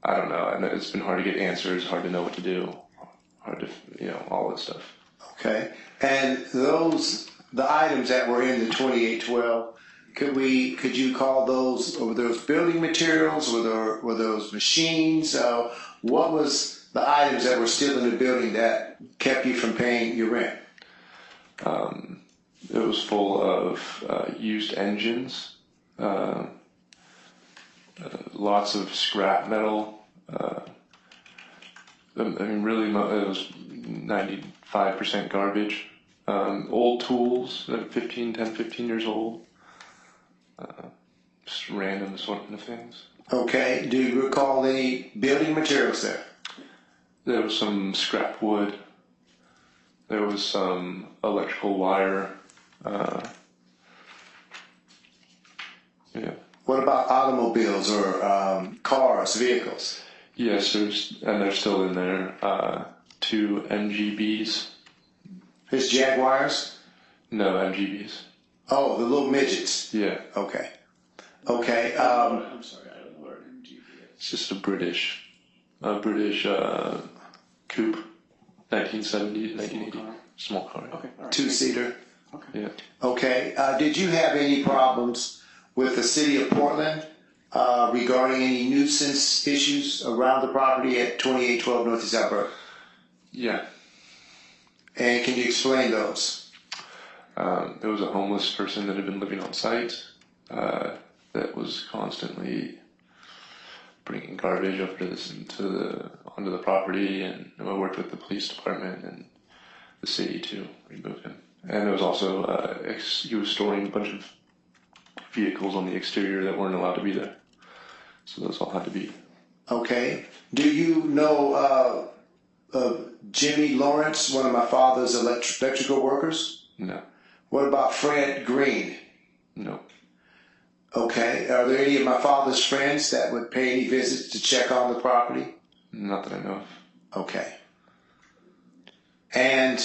I don't know, and it's been hard to get answers, hard to know what to do, hard to, all this stuff. Okay, and the items that were in the 2812, could you call those, were those building materials, were those machines? What was the items that were still in the building that kept you from paying your rent? It was full of used engines, lots of scrap metal. I mean, really, it was 95% garbage. Old tools, 10, 15 years old. Just random assortment of things. Okay, do you recall any building materials there? There was some scrap wood. There was some electrical wire. Yeah. What about automobiles or cars, vehicles? Yes, they're still in there. 2 MGBs. His Jaguars? No, MGBs. Oh, the little midgets. Yeah. Okay. I'm sorry, I don't know what an MGB is. It's just a British coupe, 1970, 1980. Small car. Okay, all right. 2-seater. Okay. Yeah. Okay. Did you have any problems with the city of Portland regarding any nuisance issues around the property at 2812 Northeast Alberta? Yeah. And can you explain those? There was a homeless person that had been living on site that was constantly bringing garbage up onto the property, and I worked with the police department and the city to remove him. And there was also he was storing a bunch of vehicles on the exterior that weren't allowed to be there, so those all had to be. Okay. Do you know Jimmy Lawrence, one of my father's electrical workers? No. What about Fred Green? No. Okay. Are there any of my father's friends that would pay any visits to check on the property? Not that I know of. Okay. And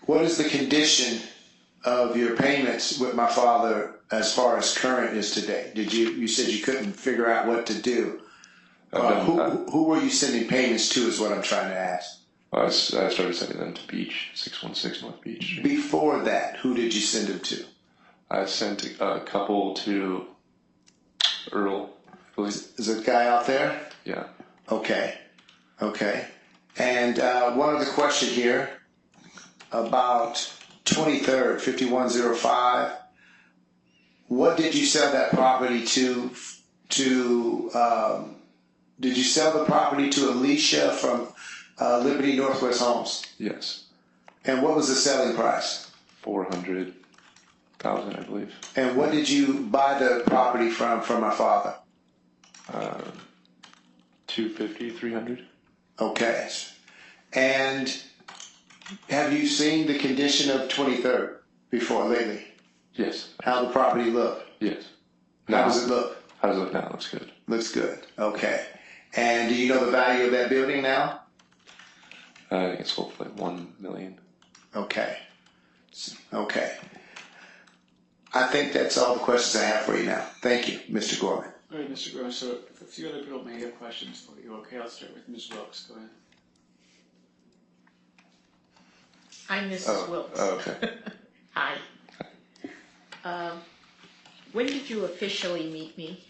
what is the condition of your payments with my father as far as current is today? You said you couldn't figure out what to do. Who were you sending payments to is what I'm trying to ask. I started sending them to Beach, 616 North Beach Street. Before that, who did you send them to? I sent a couple to Earl, I believe. Is there a guy out there? Yeah. Okay. And one other question here about 23rd, 5105. What did you sell that property to? Did you sell the property to Alicia from Liberty Northwest Homes? Yes. And what was the selling price? $400,000, I believe. And what did you buy the property from my father? $250,000, $300,000. Okay. And have you seen the condition of 23rd before lately? Yes. How the property look? Yes. How does it look? How does it look now? It looks good. Looks good. Okay. And do you know the value of that building now? I think it's sold for like $1 million. Okay. I think that's all the questions I have for you now. Thank you, Mr. Gorman. All right, Mr. Gross, so if a few other people may have questions for you, okay, I'll start with Ms. Wilkes. Go ahead. I'm Mrs. Wilkes. Oh, okay. Hi. When did you officially meet me?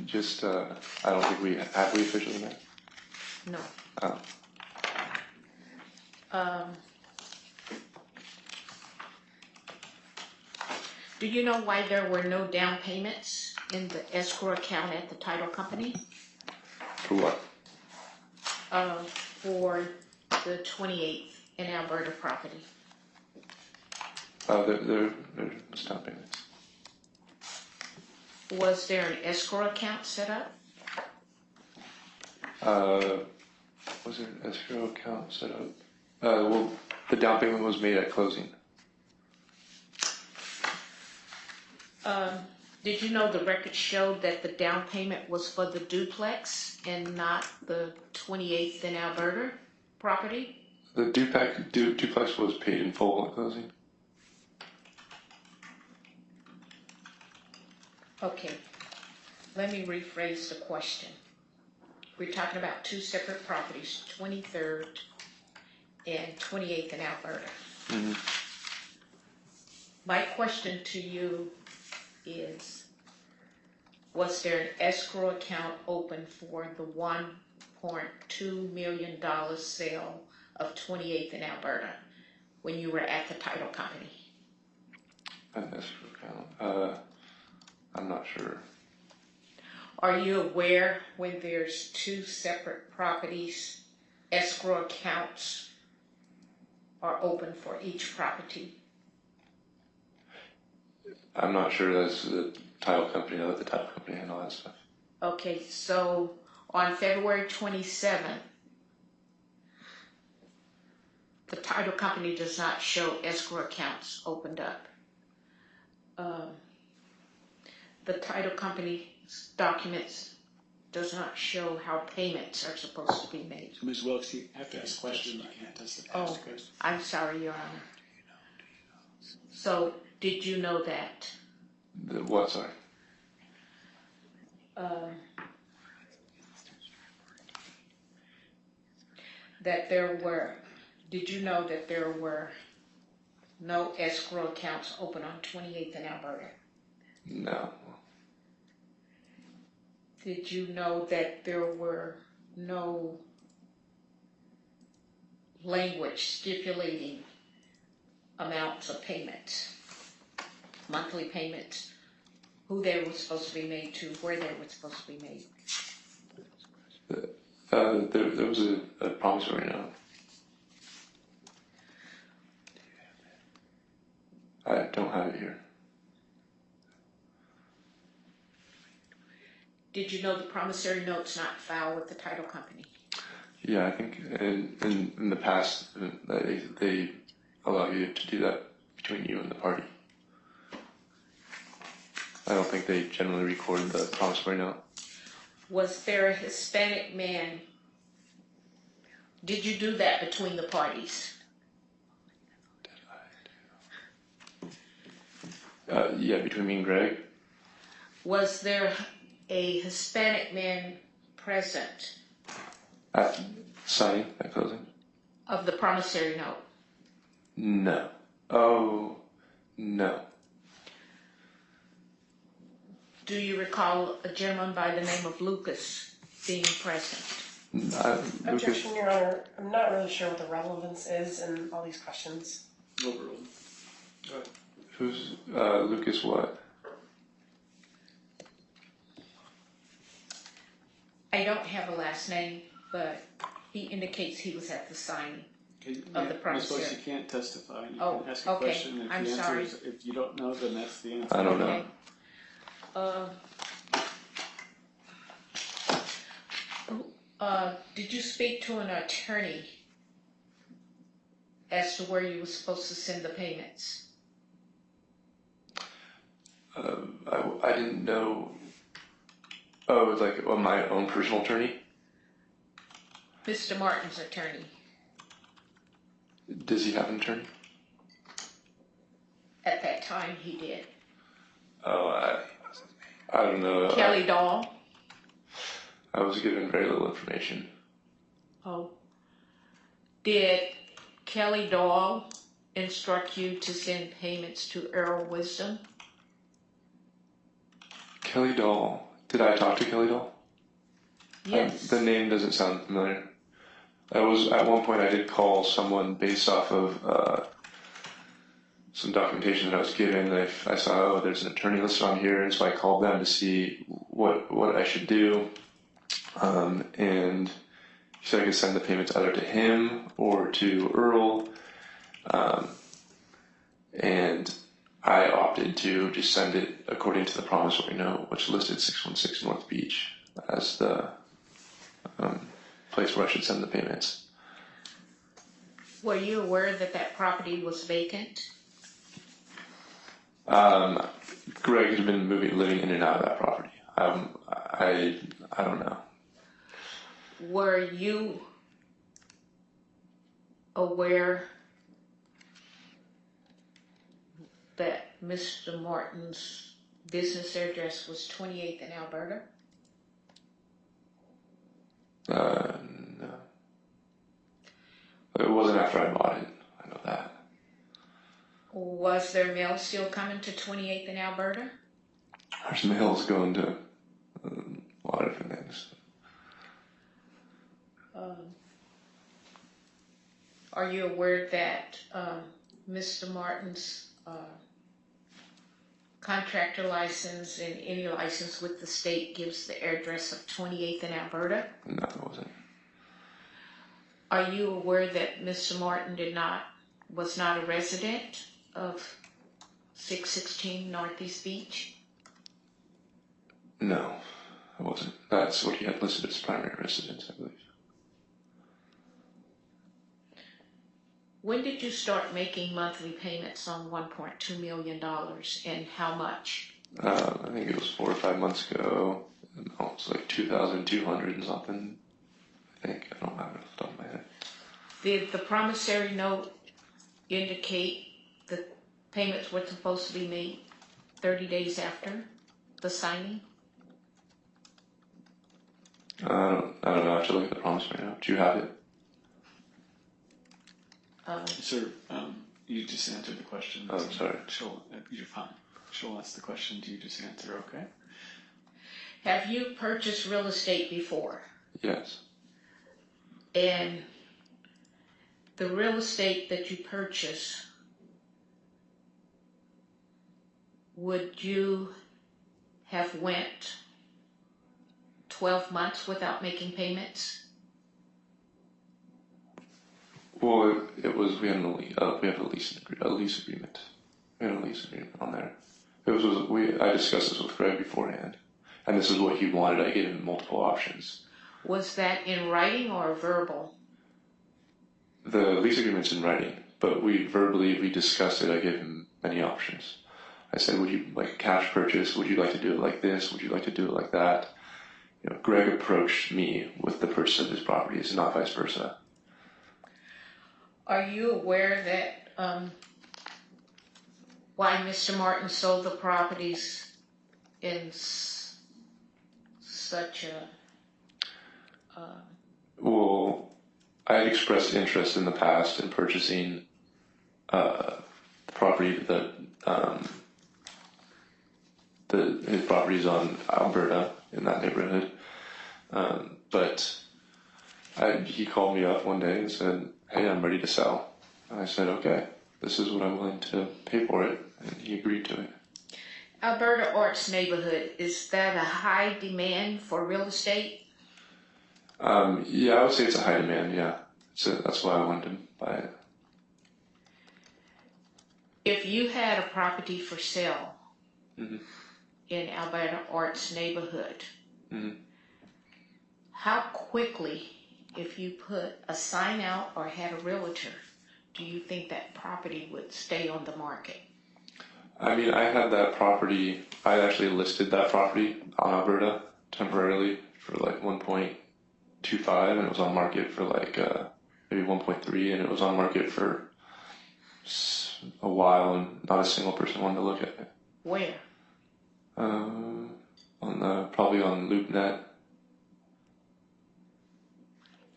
Just, I don't think we officially met. No. Oh. Do you know why there were no down payments in the escrow account at the title company? For what? For the 28th in Alberta property? There was down payments. Was there an escrow account set up? Was there an escrow account set up? Well, the down payment was made at closing. Did you know the record showed that the down payment was for the duplex and not the 28th in Alberta property? The duplex was paid in full at closing. Okay, let me rephrase the question. We're talking about two separate properties, 23rd and 28th in Alberta. Mm-hmm. My question to you is, was there an escrow account open for the $1.2 million sale of 28th in Alberta when you were at the title company? An escrow account? I'm not sure. Are you aware when there's two separate properties, escrow accounts are open for each property? I'm not sure. That's the title company. I let the title company handle that stuff. Okay, so on February 27th, the title company does not show escrow accounts opened up. The title company's documents does not show how payments are supposed to be made. So Ms. Wilkes, you have to ask a question. You can't ask the question. I'm sorry, Your Honor. So, did you know that? The what, sorry? Did you know that there were no escrow accounts open on 28th in Alberta? No. Did you know that there were no language stipulating amounts of payments, monthly payments, who they were supposed to be made to, where they were supposed to be made? There was a promissory note. I don't have it here. Did you know the promissory note's not filed with the title company? Yeah, I think in the past they allow you to do that between you and the party. I don't think they generally record the promissory note. Was there a Hispanic man? Did you do that between the parties? Yeah, between me and Greg. Was there a Hispanic man present At signing, at closing? of the promissory note? No. Oh, no. Do you recall a gentleman by the name of Lucas being present? Lucas. Objection, Your Honor. I'm not really sure what the relevance is in all these questions. Overruled. Go ahead. Who's Lucas? What? I don't have a last name, but he indicates he was at the signing. Okay, Of the Ms. promissory. Wilkes, you can't testify. You Oh, can ask a okay. question. If I'm the answer sorry. is, if you don't know, then that's the answer. I don't know. Okay. Did you speak to an attorney as to where you were supposed to send the payments? I didn't know. Oh, it was like my own personal attorney? Mr. Martin's attorney. Does he have an attorney? At that time, he did. Oh, I don't know. Kelly Dahl. I was given very little information. Oh. Did Kelly Dahl instruct you to send payments to Earl Wisdom? Kelly Dahl. Did I talk to Kelly Dahl? Yes. The name doesn't sound familiar. At one point I did call someone based off of some documentation that I was given. I saw, oh, there's an attorney listed on here, and so I called them to see what I should do. And he said I could send the payments either to him or to Earl. And I opted to just send it according to the promissory note, which listed 616 North Beach as the place where I should send the payments. Were you aware that that property was vacant? Greg had been living in and out of that property. I don't know. Were you aware that Mr. Martin's business address was 28th in Alberta? No. It wasn't after I bought it. I know that. Was there mail still coming to 28th in Alberta? There's mails going to a lot of different things. Are you aware that Mr. Martin's contractor license and any license with the state gives the address of 28th in Alberta? No, it wasn't. Are you aware that Mr. Martin was not a resident of 616 Northeast Beach? No, it wasn't. That's what he had listed as primary residence, I believe. When did you start making monthly payments on $1.2 million, and how much? I think it was 4 or 5 months ago. It was like 2,200 and something. I think. I don't have it off the top of my head. Did the promissory note indicate the payments were supposed to be made 30 days after the signing? I don't know. I have to look at the promissory note. Do you have it? Sir, you just answered the question. Oh, sorry. You're fine. She'll ask the question. Do you just answer? Okay. Have you purchased real estate before? Yes. And the real estate that you purchase, would you have went 12 months without making payments? Well, it was. We had a lease agreement. We had a lease agreement on there. I discussed this with Greg beforehand, and this is what he wanted. I gave him multiple options. Was that in writing or verbal? The lease agreement's in writing, but we discussed it. I gave him many options. I said, would you like a cash purchase? Would you like to do it like this? Would you like to do it like that? Greg approached me with the purchase of his properties, not vice versa. Are you aware that why Mr. Martin sold the properties in such a... Well, I had expressed interest in the past in purchasing property that his properties on Alberta in that neighborhood, but he called me up one day and said, "Hey, I'm ready to sell." And I said, "Okay, this is what I'm willing to pay for it," and he agreed to it. Alberta Arts neighborhood, is that a high demand for real estate? Yeah, I would say it's a high demand. Yeah, that's why I wanted to buy it. If you had a property for sale Mm-hmm. in Alberta Arts neighborhood, Mm-hmm. how quickly, if you put a sign out or had a realtor, do you think that property would stay on the market? I mean, I had that property. I actually listed that property on Alberta temporarily for like 1.25, and it was on market for like maybe 1.3, and it was on market for a while, and not a single person wanted to look at it. Where? Probably on LoopNet.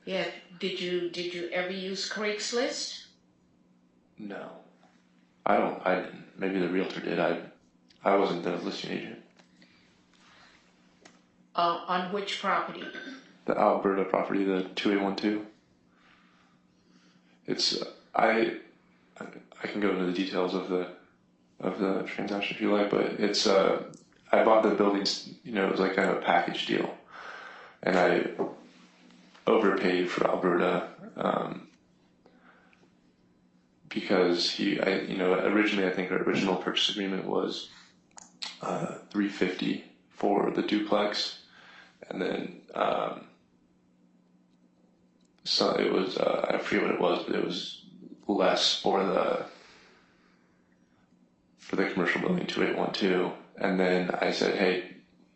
Yeah. Did you ever use Craigslist? No, I didn't. Maybe the realtor did. I wasn't the listing agent. On which property? The Alberta property, the 2812. it's I can go into the details of the transaction if you like, but it's I bought the buildings, it was like kind of a package deal, and I overpaid for Alberta because originally I think our original purchase agreement was $350 for the duplex, and then so it was I forget what it was, but it was less for the commercial building 2812, and then I said, hey,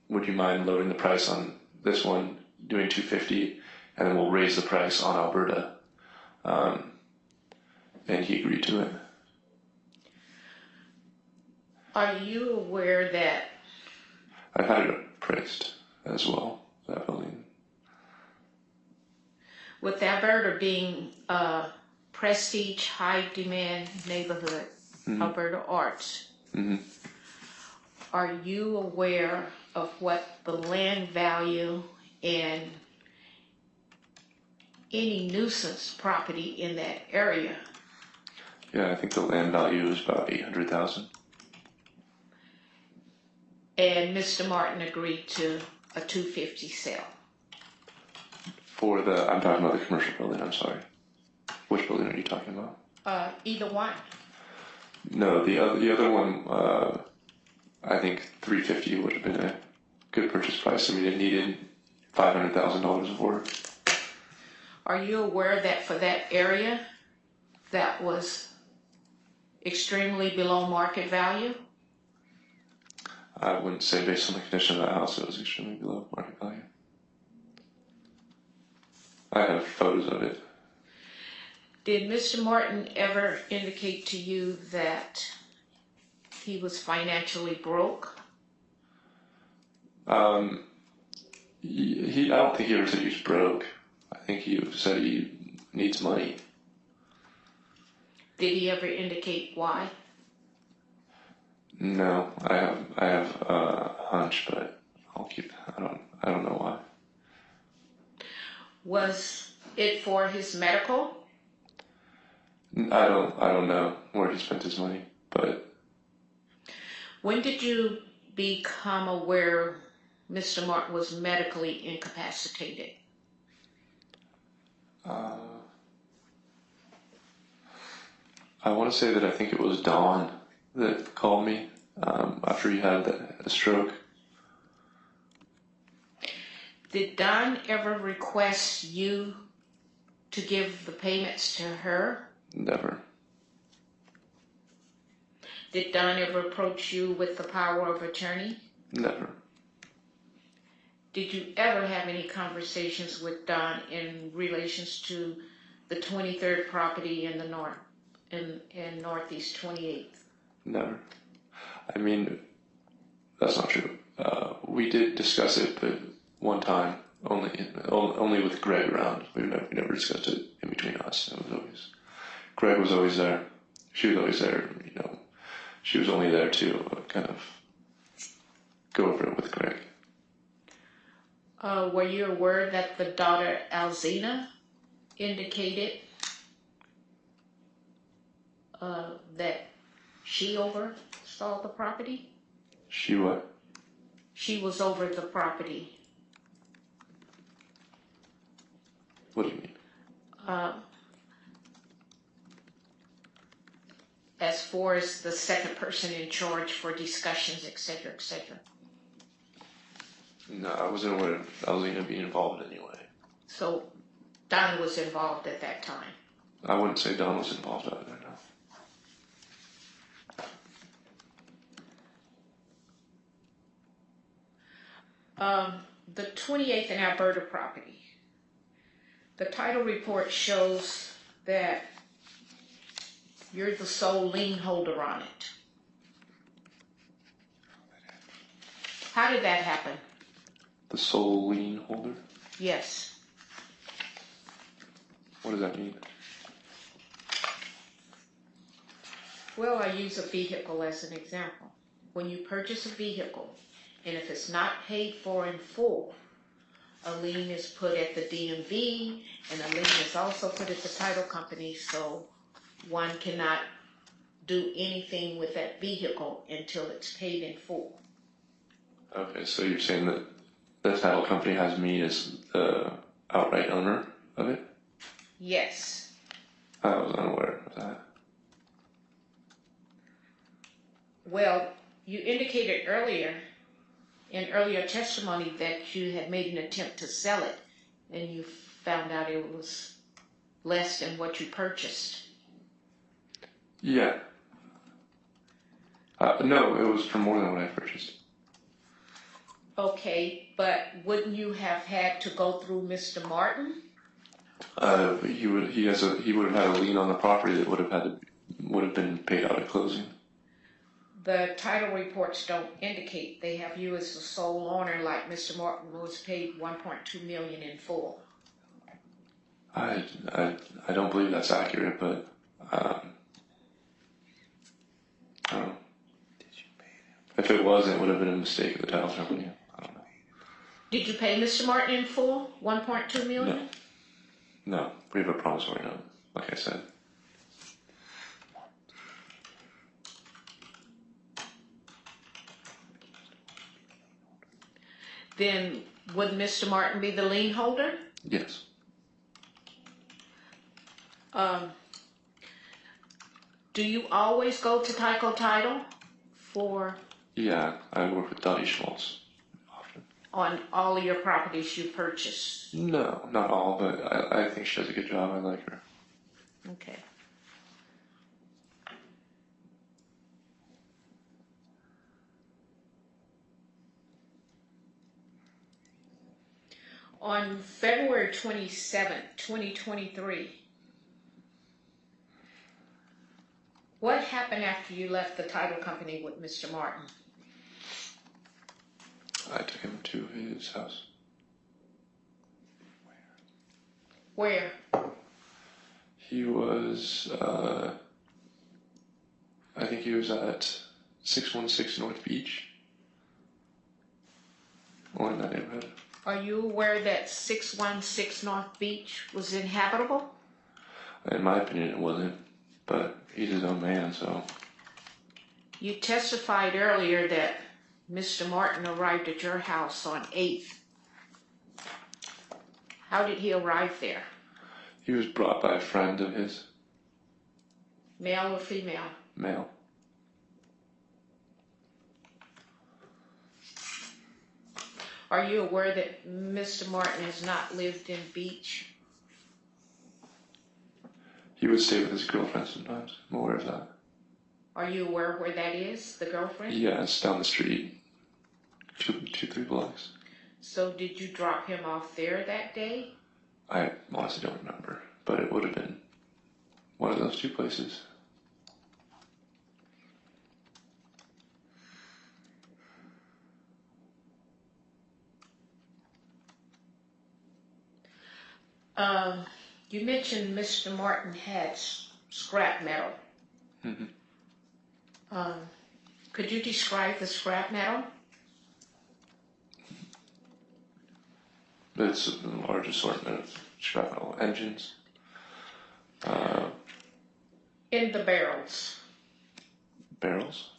would you mind lowering the price on this one, doing $250, and then we'll raise the price on Alberta, and he agreed to it. Are you aware that I've had it appraised as well, that building. with Alberta being a prestige, high demand neighborhood, Alberta Arts, are you aware of what the land value and any nuisance property in that area? Yeah, I think the land value is about $800,000. And Mr. Martin agreed to a $250 sale. I'm talking about the commercial building, I'm sorry. Which building are you talking about? Either one. No, the other one, I think $350 would have been a good purchase price. I mean, it needed $500,000 of work. Are you aware that for that area, that was extremely below market value? I wouldn't say based on the condition of the house, it was extremely below market value. I have photos of it. Did Mr. Martin ever indicate to you that he was financially broke? I don't think he ever said he was broke. I think he said he needs money. Did he ever indicate why? No, I have a hunch, but I don't know why. Was it for his medical? I don't know where he spent his money, but. When did you become aware Mr. Martin was medically incapacitated? I want to say that I think it was Dawn that called me after he had a stroke. Did Don ever request you to give the payments to her? Never. Did Don ever approach you with the power of attorney? Never. Did you ever have any conversations with Don in relations to the 23rd property in the north, in Northeast 28th? Never. I mean, that's not true. We did discuss it, but one time, only with Greg around. We never discussed it in between us. Greg was always there. She was always there. She was only there to kind of go over it with Greg. Were you aware that the daughter Alzina indicated that she oversaw the property? She what? She was over the property. What do you mean? As far as the second person in charge for discussions, etc., etc. No, I wasn't aware of Alzina being involved in any way. So Don was involved at that time. I wouldn't say Don was involved either, no. The 28th and Alberta property. The title report shows that you're the sole lien holder on it. How did that happen? The sole lien holder? Yes. What does that mean? Well, I use a vehicle as an example. When you purchase a vehicle, and if it's not paid for in full, a lien is put at the DMV, and a lien is also put at the title company, so one cannot do anything with that vehicle until it's paid in full. Okay, so you're saying that the title company has me as the outright owner of it? Yes. I was unaware of that. Well, you indicated earlier, in earlier testimony, that you had made an attempt to sell it, and you found out it was less than what you purchased. Yeah. No, it was for more than what I purchased. Okay, but wouldn't you have had to go through Mr. Martin? He would have had a lien on the property that would have been paid out at closing. The title reports don't indicate. They have you as the sole owner, like Mr. Martin was paid $1.2 million in full. I don't believe that's accurate, but I don't know. If it was, it would have been a mistake of the title company. I don't know. Did you pay Mr. Martin in full, $1.2 million? No, we have a promissory note, like I said. Then would Mr. Martin be the lien holder? Yes. Do you always go to Tyco Title for Yeah, I work with Dottie Schmaltz often. on all of your properties you purchase? No, not all, but I think she does a good job. I like her. Okay. On February 27th, 2023, what happened after you left the title company with Mr. Martin? I took him to his house. Where? He was, I think he was at 616 North Beach. Or in that neighborhood. Are you aware that 616 North Beach was inhabitable? In my opinion, it wasn't. But he's his own man, so. You testified earlier that Mr. Martin arrived at your house on 8th. How did he arrive there? He was brought by a friend of his. Male or female? Male. Are you aware that Mr. Martin has not lived in Beach? He would stay with his girlfriend sometimes. I'm aware of that. Are you aware where that is, the girlfriend? Yeah, it's down the street. 3 blocks. So did you drop him off there that day? I honestly don't remember. But it would have been one of those 2 places. You mentioned Mr. Martin had scrap metal. Mm-hmm. Could you describe the scrap metal? It's a large assortment of scrap metal engines. In the barrels. Barrels?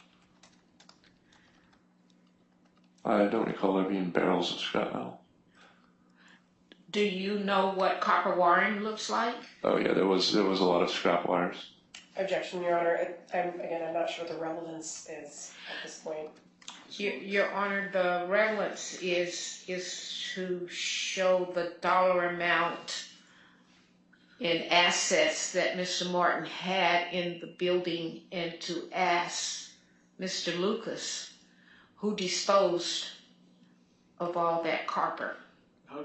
I don't recall there being barrels of scrap metal. Do you know what copper wiring looks like? Oh yeah, there was a lot of scrap wires. Objection, Your Honor. I'm not sure what the relevance is at this point. Your Honor, the relevance is to show the dollar amount in assets that Mr. Martin had in the building and to ask Mr. Lucas who disposed of all that copper. How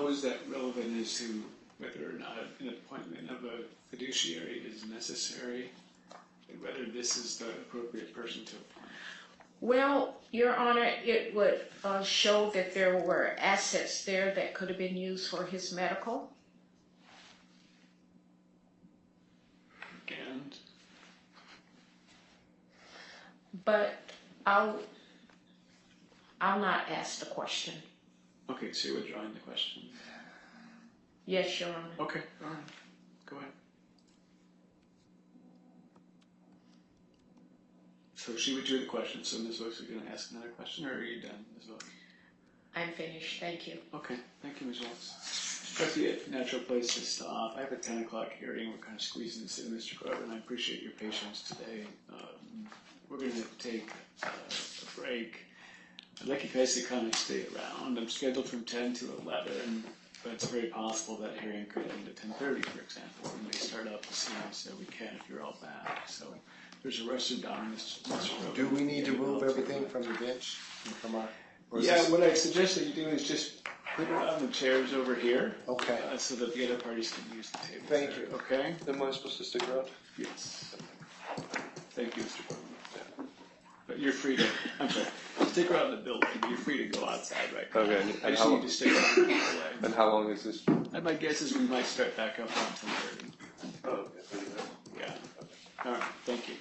is that relevant as to whether or not an appointment of a fiduciary is necessary, and whether this is the appropriate person to appoint? Well, Your Honor, it would show that there were assets there that could have been used for his medical. And But I'll not ask the question. Okay, so you're withdrawing the question. Yes, Your Honor. Okay, all right. Go ahead. So she withdrew the question. So Ms. Wilkes, are you going to ask another question, or are you done, Ms. Wilkes? I'm finished, thank you. Okay, thank you, Ms. Wilkes. That'd be a natural place to stop. I have a 10 o'clock hearing. We're kind of squeezing this in, Mr. Corbin. I appreciate your patience today. We're going to take a break. I'd like you guys to kind of stay around. I'm scheduled from 10 to 11, but it's very possible that hearing could end at 10:30, for example. We may start up as soon as we can if you're all back. So there's a restroom down in Mr. Corbin. Do we need to move everything from the bench and from our? Or is Yeah, this- what I suggest that you do is just put it on the chairs over here. Okay. So that the other parties can use the table. Thank there, you. Okay? Am I supposed to stick around? Yes. Thank you, Mr. Corbin. But you're free to, I'm sorry, stick around the building, but you're free to go outside right now. Okay, I and just how need long- to stick around and get away. And how long is this? And my guess is we might start back up around 10:30. Oh, okay. Yeah. All right, thank you.